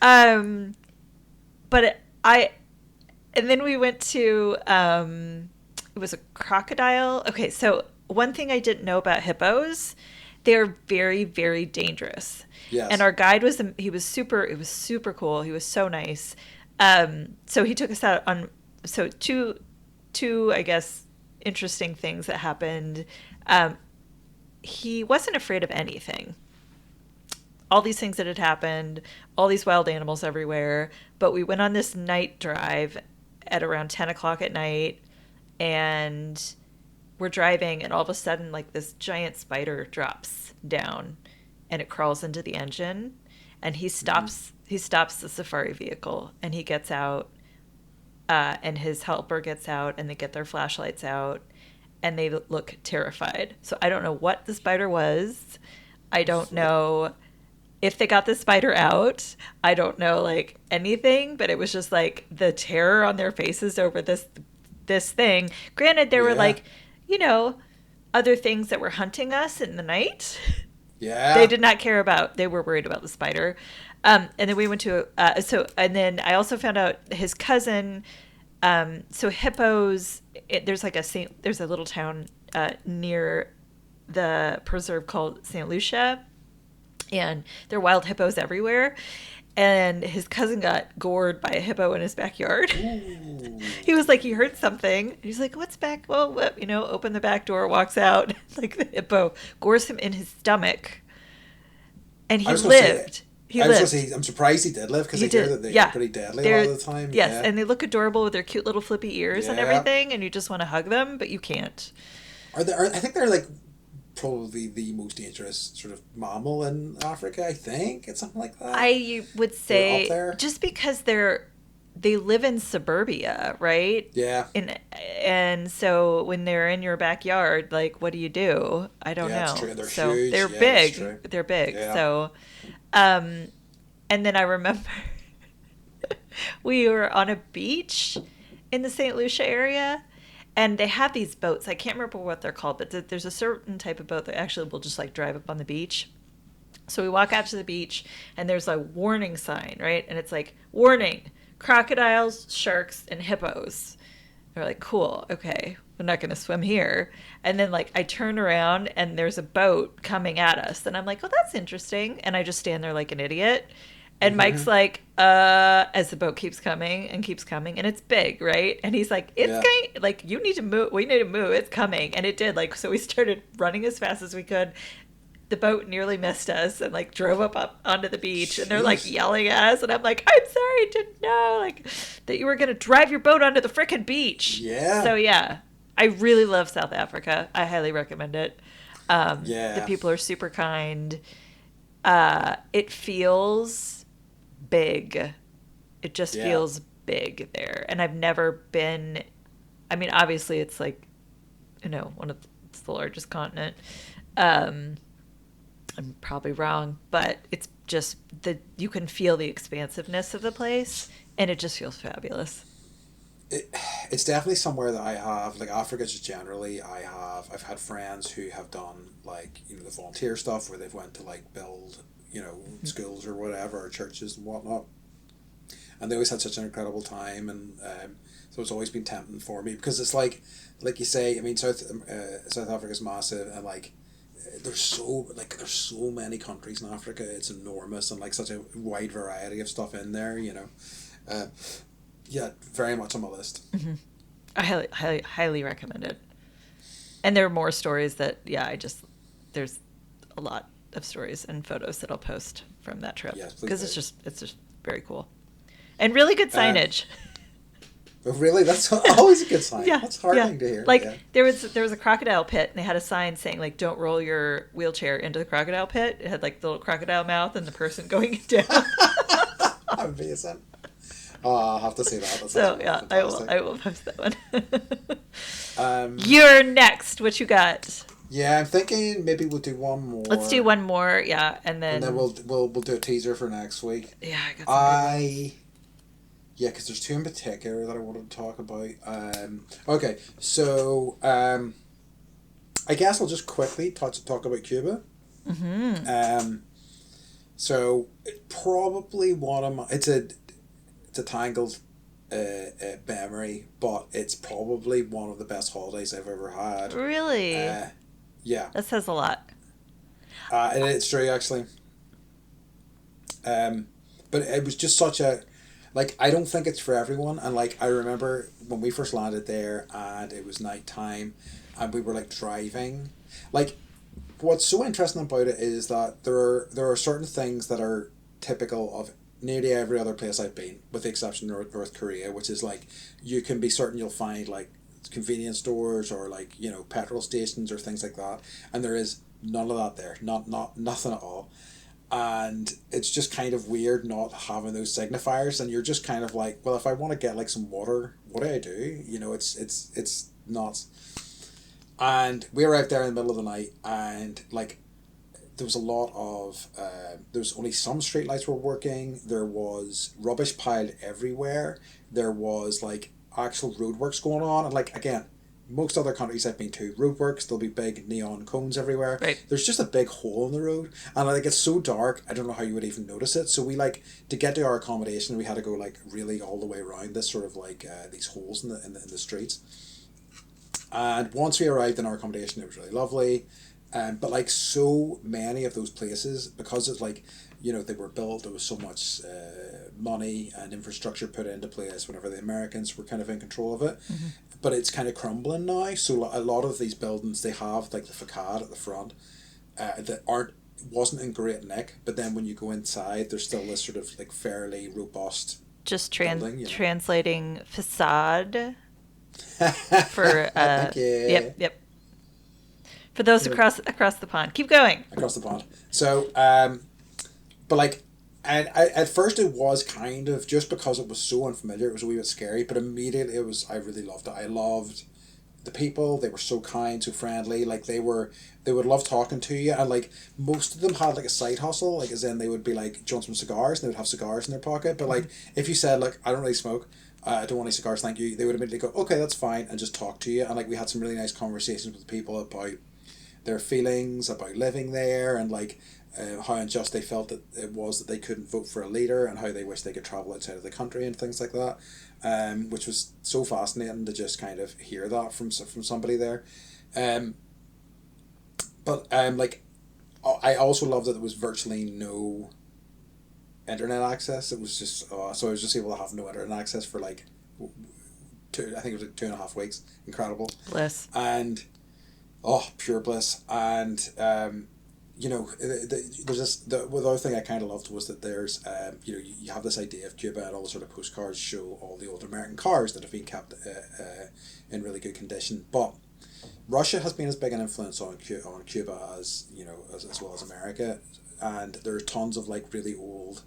But and then we went to, it was a crocodile. Okay, so one thing I didn't know about hippos, they're very, very dangerous. Yes. And our guide it was super cool. He was so nice. So he took us out on, so two, I guess, interesting things that happened. He wasn't afraid of anything. All these things that had happened, all these wild animals everywhere. But we went on this night drive at around 10 o'clock at night, and we're driving, and all of a sudden, like, this giant spider drops down, and it crawls into the engine, and he stops the safari vehicle, and he gets out, and his helper gets out, and they get their flashlights out, and they look terrified. So I don't know what the spider was. I don't know if they got the spider out. I don't know, like, anything, but it was just like the terror on their faces over this thing. Granted, there were, like, you know, other things that were hunting us in the night. Yeah. They did not care about, they were worried about the spider. And then we went to, and then I also found out his cousin, so hippos, there's a little town near the preserve called St. Lucia, and there are wild hippos everywhere. And his cousin got gored by a hippo in his backyard. Ooh. He was like, he heard something. He's like, what's back? Well, what? Open the back door, walks out. Like, the hippo gores him in his stomach. And he lived. I'm surprised he did live, because I hear that they're pretty deadly a lot of the time. Yes, yeah. And they look adorable with their cute little flippy ears and everything, and you just want to hug them, but you can't. I think they're, like, probably the most dangerous sort of mammal in Africa, I think. It's something like that. I would say, just because they live in suburbia, right? Yeah. And so when they're in your backyard, like, what do you do? I don't know. It's true. They're so huge. They're big. They're big. Yeah. So, and then I remember we were on a beach in the St. Lucia area, and they have these boats. I can't remember what they're called, but there's a certain type of boat that actually will just, like, drive up on the beach. So we walk out to the beach, and there's a warning sign, right? And it's like, warning, crocodiles, sharks, and hippos. They're like, cool, okay, we're not going to swim here. And then, like, I turn around, and there's a boat coming at us. And I'm like, oh, that's interesting. And I just stand there like an idiot. And Mike's like, as the boat keeps coming, and it's big, right? And he's like, it's going, like, you need to move, we need to move, it's coming. And it did, like, so we started running as fast as we could. The boat nearly missed us and, like, drove up onto the beach. And they're, like, yelling at us. And I'm like, I'm sorry, I didn't know, like, that you were going to drive your boat onto the frickin' beach. Yeah. So, yeah, I really love South Africa. I highly recommend it. The people are super kind. It feels big. It just feels big there. And I've never been, I mean, obviously it's, like, it's the largest continent. I'm probably wrong, but it's just you can feel the expansiveness of the place, and it just feels fabulous. It's definitely somewhere that I have, like, Africa just generally, I've had friends who have done, like, the volunteer stuff where they've went to, like, build, schools or whatever, or churches and whatnot. And they always had such an incredible time, and so it's always been tempting for me, because it's like you say, I mean, South Africa's massive, and, like, there's so many countries in Africa. It's enormous, and, like, such a wide variety of stuff in there. Very much on my list. Mm-hmm. I highly recommend it. And there are more stories that there's a lot of stories and photos that I'll post from that trip, because it's just very cool, and really good signage. Really? That's always a good sign. Yeah, that's heartening to hear. Like, there was a crocodile pit, and they had a sign saying, like, don't roll your wheelchair into the crocodile pit. It had, like, the little crocodile mouth and the person going down. Amazing. Oh, I'll have to see that. That's I will post that one. You're next. What you got? Yeah, I'm thinking maybe we'll do one more. Let's do one more, and then we'll do a teaser for next week. Yeah, I got some Yeah, because there's two in particular that I wanted to talk about. Okay, so I guess I'll just quickly talk about Cuba. Mm-hmm. So probably one of my it's a tangled memory, but it's probably one of the best holidays I've ever had. Really? Yeah. That says a lot. And it's true, actually. But it was just such a like, I don't think it's for everyone. And like, I remember when we first landed there and it was nighttime and we were like driving, like, what's so interesting about it is that there are certain things that are typical of nearly every other place I've been, with the exception of North Korea, which is like, you can be certain you'll find like convenience stores or like, you know, petrol stations or things like that, and there is none of that there, not nothing at all. And it's just kind of weird not having those signifiers, and you're just kind of like, well, if I want to get like some water, what do I do? You know, it's not. And we were out there in the middle of the night, and like, there was a lot of there was only some streetlights were working. There was rubbish piled everywhere. There was like actual roadworks going on, and like, again, most other countries I've been to, roadworks, there'll be big neon cones everywhere. Right. There's just a big hole in the road, and like, it's so dark, I don't know how you would even notice it. So we, like, to get to our accommodation, we had to go like really all the way around this sort of like these holes in the streets. And once we arrived in our accommodation, it was really lovely. But like, so many of those places, because it's like, you know, they were built, there was so much money and infrastructure put into place whenever the Americans were kind of in control of it. Mm-hmm. But it's kind of crumbling now. So a lot of these buildings, they have like the facade at the front that wasn't in great nick. But then when you go inside, there's still this sort of like fairly robust Just building, you know. translating facade for Thank you. Yep. For those across the pond. Keep going. Across the pond. So but like, and at first it was kind of, just because it was so unfamiliar, it was a wee bit scary, but immediately I really loved it. I loved the people. They were so kind, so friendly. Like, they would love talking to you, and like, most of them had like a side hustle, like, as in they would be like, do you want some cigars? And they would have cigars in their pocket. But like, if you said like, I don't really smoke, I don't want any cigars, thank you, they would immediately go, okay, that's fine, and just talk to you. And like, we had some really nice conversations with people about their feelings about living there, and like, how unjust they felt that it was that they couldn't vote for a leader, and how they wish they could travel outside of the country and things like that, which was so fascinating to just kind of hear that from somebody there. But like, I also loved that there was virtually no internet access. It was just so I was just able to have no internet access for like I think it was like 2.5 weeks. Incredible. Bliss. And pure bliss. And you know, there's this, the other thing I kind of loved was that there's you know, you have this idea of Cuba, and all the sort of postcards show all the old American cars that have been kept in really good condition. But Russia has been as big an influence on Cuba as, you know, as well as America, and there are tons of like really old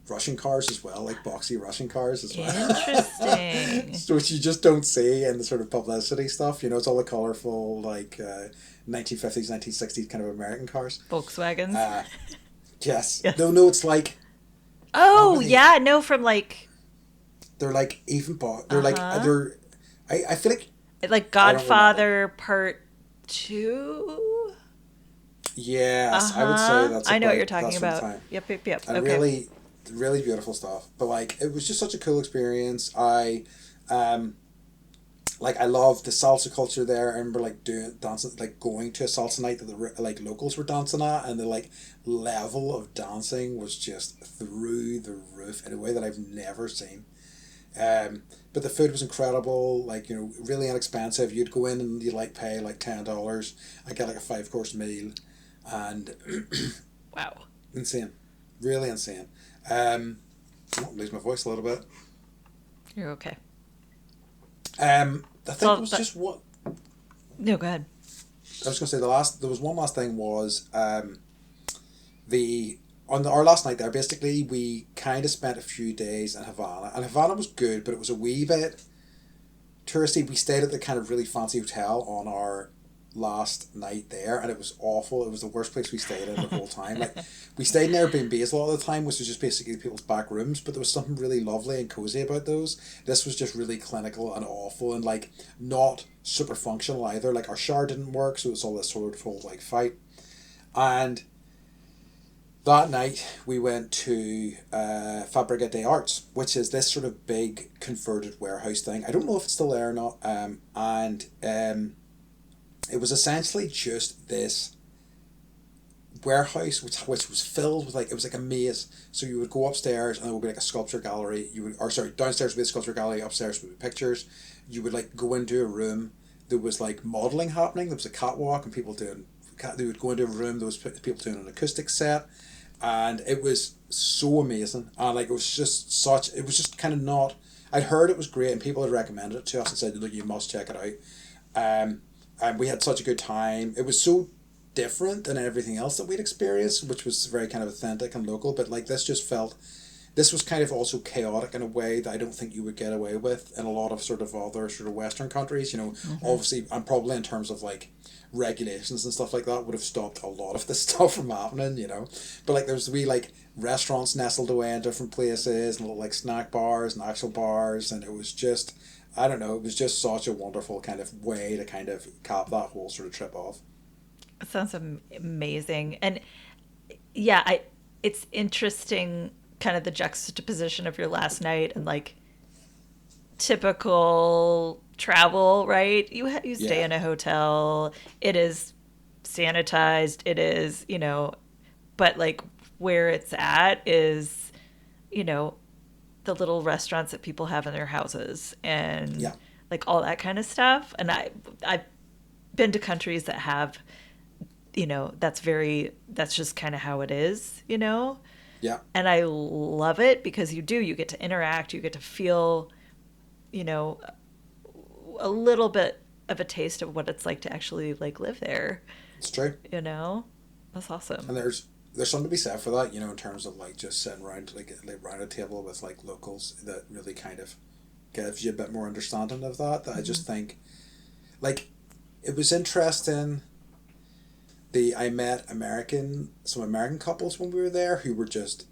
Russian cars as well, like boxy Russian cars as well. Interesting. Which you just don't see in the sort of publicity stuff. You know, it's all the colourful, like 1950s, 1960s kind of American cars. Volkswagens. Yes. Yes. No, it's like. Oh yeah, no, from like. They're like they're like they're. I feel like Godfather Part 2. Yes, I would say that's. I know what you're talking about. Yep. And Okay. really beautiful stuff. But like, it was just such a cool experience. I love the salsa culture there. I remember like dancing, like going to a salsa night that the like locals were dancing at, and the like level of dancing was just through the roof in a way that I've never seen. But the food was incredible, like, you know, really inexpensive. You'd go in and you'd like pay like $10. I get like a 5-course meal, and wow, insane, really insane. I lose my voice a little bit. You're okay. I think it was just what. No, go ahead. I was going to say there was one last thing was our last night there, basically we kind of spent a few days in Havana, and Havana was good, but it was a wee bit touristy. We stayed at the kind of really fancy hotel on our last night there, and it was awful. It was the worst place we stayed in the whole time. Like, we stayed in Airbnbs a lot of the time, which was just basically people's back rooms, but there was something really lovely and cozy about those. This was just really clinical and awful, and like not super functional either. Like, our shower didn't work, so it was all this sort of whole like fight. And that night we went to Fábrica de Artes, which is this sort of big converted warehouse thing. I don't know if it's still there or not. It was essentially just this warehouse which was filled with like, it was like a maze. So you would go upstairs and there would be like a sculpture gallery. Downstairs would be a sculpture gallery, upstairs would be pictures. You would like go into a room, there was like modelling happening, there was a catwalk and they would go into a room, there was people doing an acoustic set, and it was so amazing. And like it was just kind of not, I'd heard it was great and people had recommended it to us and said, look, you must check it out. And we had such a good time. It was so different than everything else that we'd experienced, which was very kind of authentic and local, but like this was kind of also chaotic in a way that I don't think you would get away with in a lot of sort of other sort of Western countries, you know. Obviously, and probably in terms of like regulations and stuff like that would have stopped a lot of this stuff from happening, you know. But like there's wee like restaurants nestled away in different places and little like snack bars and actual bars, and it was just, I don't know, it was just such a wonderful kind of way to kind of cap that whole sort of trip off. It sounds amazing. And yeah, it's interesting kind of the juxtaposition of your last night and like typical travel, right? You stay in a hotel, it is sanitized, it is, you know, but like where it's at is, you know, the little restaurants that people have in their houses and like all that kind of stuff. And I've been to countries that have, you know, that's just kind of how it is, you know? Yeah. And I love it because you get to interact, you get to feel, you know, a little bit of a taste of what it's like to actually like live there. It's true. You know? That's awesome. And there's something to be said for that, you know, in terms of like just sitting around like around a table with like locals that really kind of gives you a bit more understanding of that. I just think like it was interesting. I met some American couples when we were there who just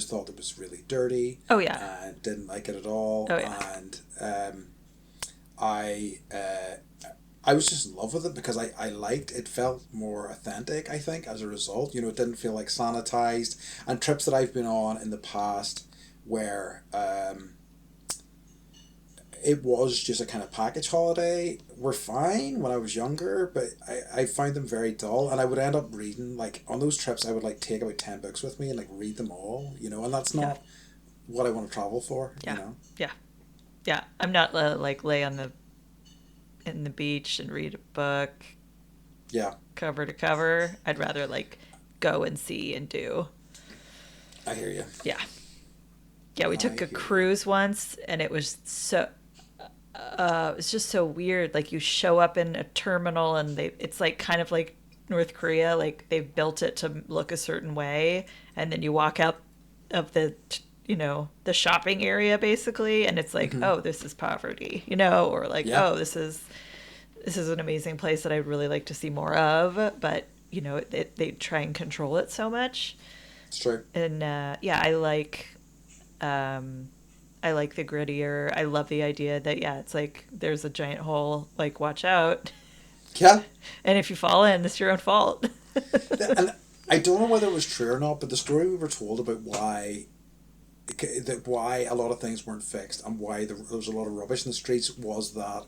thought it was really dirty. Oh yeah. And didn't like it at all. Oh yeah. And I was just in love with it because I liked it, felt more authentic, I think, as a result. You know, it didn't feel like sanitized. And trips that I've been on in the past where it was just a kind of package holiday were fine when I was younger, but I found them very dull, and I would end up reading, like, on those trips I would like take about 10 books with me and like read them all, you know, and that's not what I want to travel for, you know? Yeah. I'm not like lay in the beach and read a book cover to cover. I'd rather like go and see and do. I hear you. Yeah, we took a cruise once and it was so it's just so weird. Like you show up in a terminal and it's like kind of like North Korea, like they've built it to look a certain way, and then you walk out of the the shopping area basically, and it's like, oh, this is poverty, you know, or like, oh, this is an amazing place that I'd really like to see more of, but you know, they try and control it so much. It's true. And I like the grittier. I love the idea that it's like there's a giant hole, like watch out. Yeah. And if you fall in, it's your own fault. And I don't know whether it was true or not, but the story we were told about why a lot of things weren't fixed and why there was a lot of rubbish in the streets was that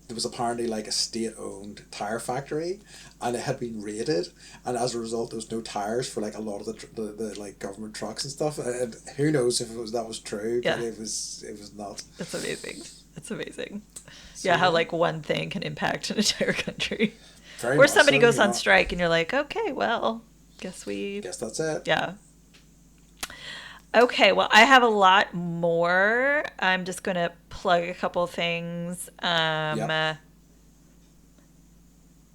there was apparently like a state-owned tire factory, and it had been raided, and as a result there was no tires for like a lot of the like government trucks and stuff, and who knows if that was true, but it was not. That's amazing. So, how like one thing can impact an entire country. Or somebody goes on strike and you're like, okay, well, guess that's it. Yeah. Okay, well, I have a lot more. I'm just going to plug a couple things.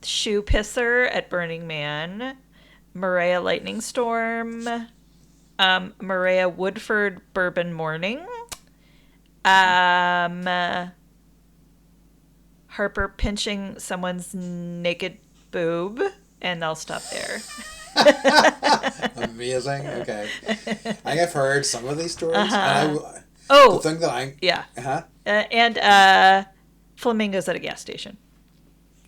Shoe Pisser at Burning Man, Maria Lightning Storm, Maria Woodford Bourbon Morning, Harper pinching someone's naked boob, and I'll stop there. Amazing. Okay, I think I've heard some of these stories. Uh-huh. And the thing that and flamingos at a gas station.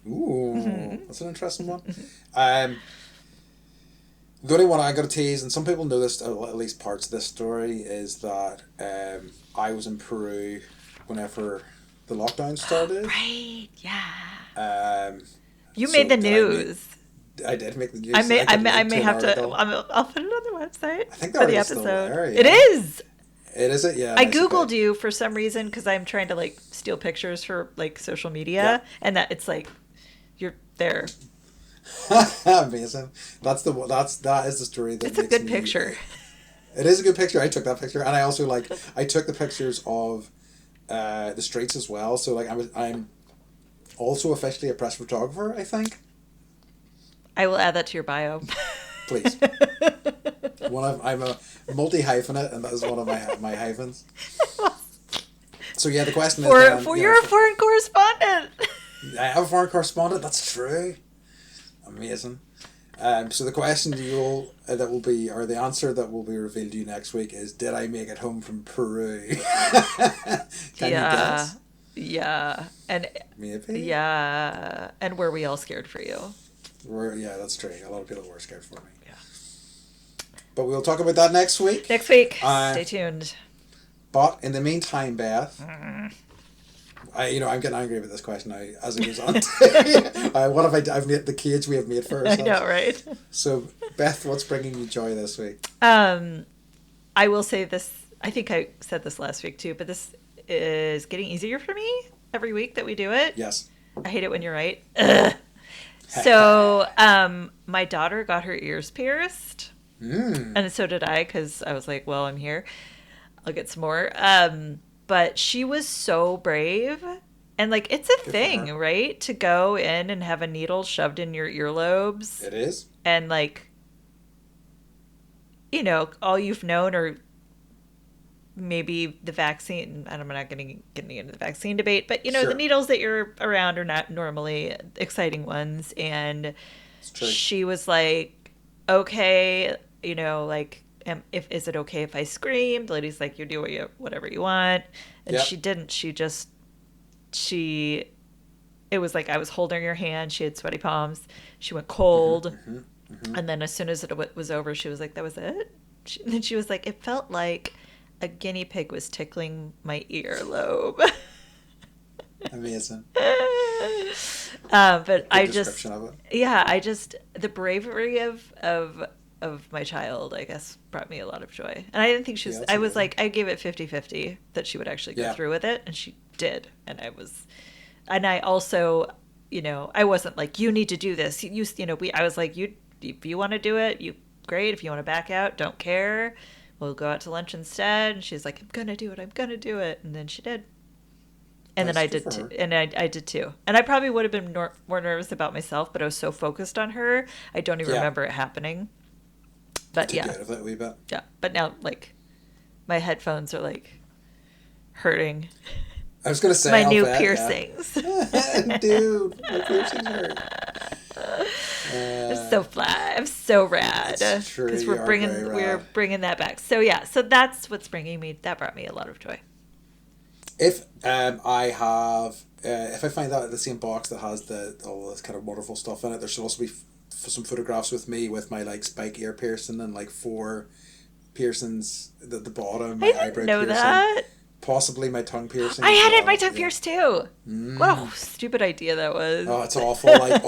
Ooh, that's an interesting one. The only one I got to tease, and some people know this, at least parts of this story, is that I was in Peru whenever the lockdown started. Right. Yeah. You made the news. I did make the news. I may have to. I'll put it on the website. I think for the episode. There, yeah. It is. Is it? Yeah. I Googled you for some reason because I'm trying to like steal pictures for like social media, and that it's like you're there. Amazing. That is the story. That it's a good picture. It is a good picture. I took that picture, and I also I took the pictures of the streets as well. So like I'm also officially a press photographer, I think. I will add that to your bio. Please. I'm a multi-hyphenate, and that is one of my hyphens. So yeah, the question is... You're a foreign correspondent. I have a foreign correspondent, that's true. Amazing. So the question the answer that will be revealed to you next week is, did I make it home from Peru? Can you guess? Yeah. And maybe? Yeah. And were we all scared for you? Yeah, that's true. A lot of people were scared for me. Yeah. But we'll talk about that next week. Stay tuned. But in the meantime, Beth, I'm getting angry about this question now as it goes on. What have I've made the cage we have made for ourselves? I know, right? So, Beth, what's bringing you joy this week? I will say this. I think I said this last week too, but this is getting easier for me every week that we do it. Yes. I hate it when you're right. Ugh. So, my daughter got her ears pierced, and so did I, because I was like, well, I'm here. I'll get some more. But she was so brave, and like, it's a thing, right? To go in and have a needle shoved in your earlobes. It is. And like, all you've known, or maybe the vaccine, and I'm not getting into the vaccine debate, but sure. The needles that you're around are not normally exciting ones. And she was like, okay, is it okay if I scream? The lady's like, you do whatever you want. And She didn't. It was like I was holding her hand. She had sweaty palms. She went cold. And then as soon as it was over, she was like, that was it? And then she was like, it felt like a guinea pig was tickling my earlobe. Amazing. But good I description of it. The bravery of my child, I guess, brought me a lot of joy. And I didn't think I was like, I gave it 50-50 that she would actually go through with it. And she did. And I also, I wasn't like, you need to do this. I was like, if you want to do it, great. If you want to back out, don't care. We'll go out to lunch instead. And she's like, I'm going to do it. And then she did. And then I did too. And I did too. And I probably would have been more nervous about myself, but I was so focused on her, I don't even remember it happening. But yeah. Out of it a wee bit. Yeah. But now, like, my headphones are, like, hurting. I was going to say my new piercings. Yeah. Dude, my piercings hurt. I'm so fly. I'm so rad. That's true. Because we're bringing that back. So yeah. So that's what's that brought me a lot of joy. If I find that the same box that has all this kind of wonderful stuff in it, there should also be some photographs with me with my like spike ear piercing and like 4 piercings at the bottom. My eyebrow know piercing. That. Possibly my tongue piercing. I had my tongue pierced too. What a stupid idea that was. Oh, it's awful. Like,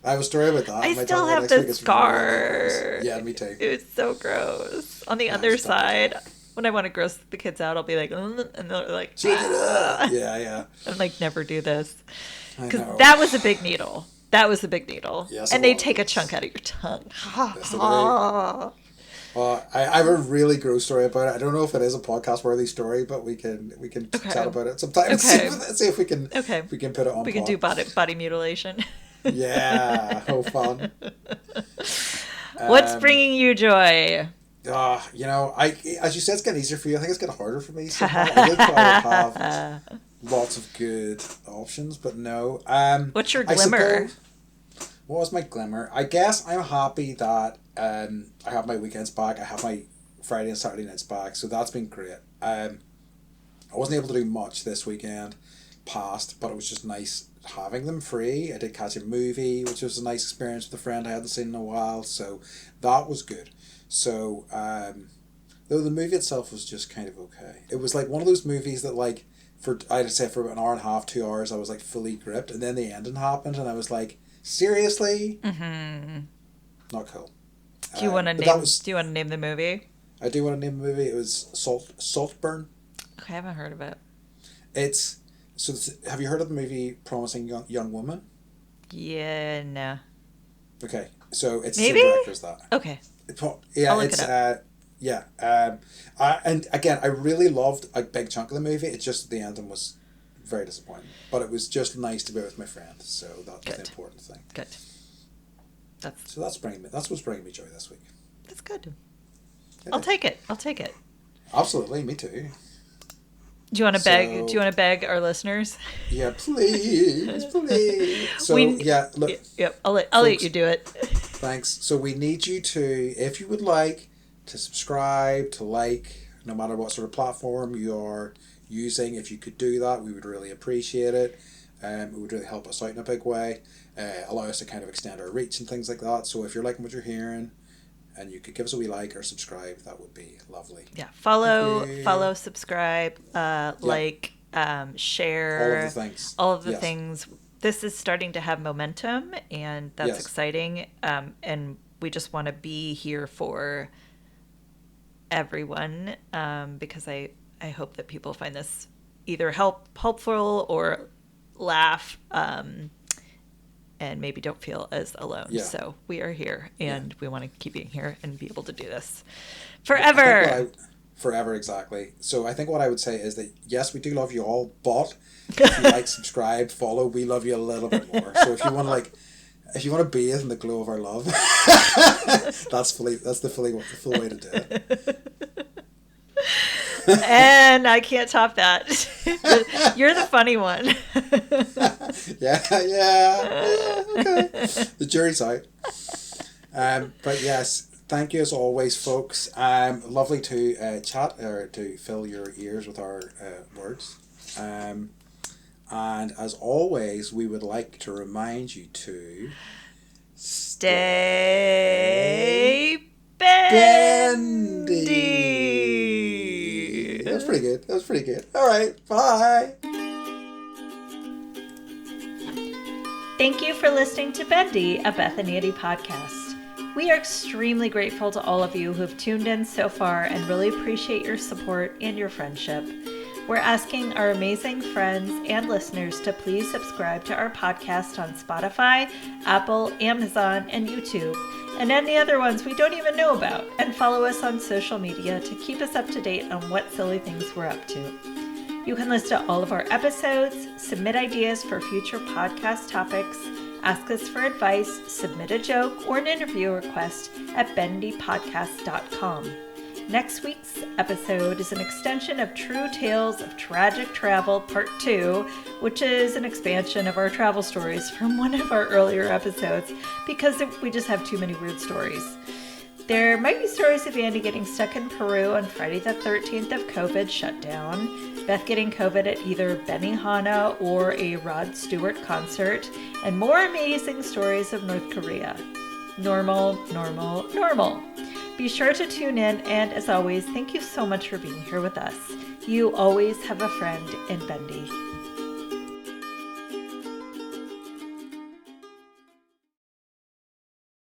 I have a story about that. I still have the scar. Really, yeah, me too. It was so gross. On the other side, when I want to gross the kids out, I'll be like, and they're like, yeah. I'm like, never do this. Because that was a big needle. Yes, and they take a chunk out of your tongue. Yes, I have a really gross story about it. I don't know if it is a podcast worthy story, but we can chat about it sometime. Okay. See if we can put it on. We can do body mutilation. Yeah, how fun. What's bringing you joy? As you said, it's getting easier for you. I think it's getting harder for me. So I did try to have lots of good options, but no. What's your glimmer? What was my glimmer? I guess I'm happy that I have my weekends back. I have my Friday and Saturday nights back, so that's been great. I wasn't able to do much this weekend past, but it was just nice having them free. I did catch a movie, which was a nice experience with a friend I hadn't seen in a while, so that was good. So, though the movie itself was just kind of okay. It was like one of those movies that I'd say for an hour and a half, 2 hours, I was like fully gripped, and then the ending happened, and I was like, Seriously? Not cool. Do you want to name the movie? I do want to name the movie. It was Saltburn. Okay, I haven't heard of it. Have you heard of the movie Promising Young Woman? Yeah, no. Okay, so it's maybe? the same director as that. Okay. I'll look it up. And again, I really loved a big chunk of the movie. It's just the ending was very disappointing. But it was just nice to be with my friend, so that was the important thing. Good. So that's what's bringing me joy this week. That's good. I'll take it. Absolutely, me too. Do you want to beg? Do you want to beg our listeners? Yeah, please. So look. Yep. I'll let you do it. Thanks. So we need you to, if you would like, to subscribe, to like, no matter what sort of platform you are using. If you could do that, we would really appreciate it. It would really help us out in a big way. Allow us to kind of extend our reach and things like that. So if you're liking what you're hearing, and you could give us a wee like or subscribe, that would be lovely. Yeah, follow, subscribe, like, share. All of the things. This is starting to have momentum, and that's exciting. And we just want to be here for everyone, because I hope that people find this either helpful or laugh, and maybe don't feel as alone. Yeah. So we are here, and we want to keep being here and be able to do this forever. Forever, exactly. So I think what I would say is that, yes, we do love you all, but if you like, subscribe, follow, we love you a little bit more. So if you want to bathe in the glow of our love, that's the full way to do it. And I can't top that. You're the funny one. Yeah, okay. The jury's out. But yes, thank you as always, folks. Lovely to chat or to fill your ears with our words. And as always, we would like to remind you to stay bendy. That was pretty good. All right, bye. Thank you for listening to Bendy, a Beth and Andy podcast. We are extremely grateful to all of you who have tuned in so far and really appreciate your support and your friendship. We're asking our amazing friends and listeners to please subscribe to our podcast on Spotify, Apple, Amazon, and YouTube, and any other ones we don't even know about, and follow us on social media to keep us up to date on what silly things we're up to. You can listen to all of our episodes, submit ideas for future podcast topics, ask us for advice, submit a joke, or an interview request at bendypodcast.com. Next week's episode is an extension of True Tales of Tragic Travel Part 2, which is an expansion of our travel stories from one of our earlier episodes, because we just have too many weird stories. There might be stories of Andy getting stuck in Peru on Friday the 13th of COVID shutdown, Beth getting COVID at either Benihana or a Rod Stewart concert, and more amazing stories of North Korea. Normal. Be sure to tune in, and as always, thank you so much for being here with us. You always have a friend in Bendy.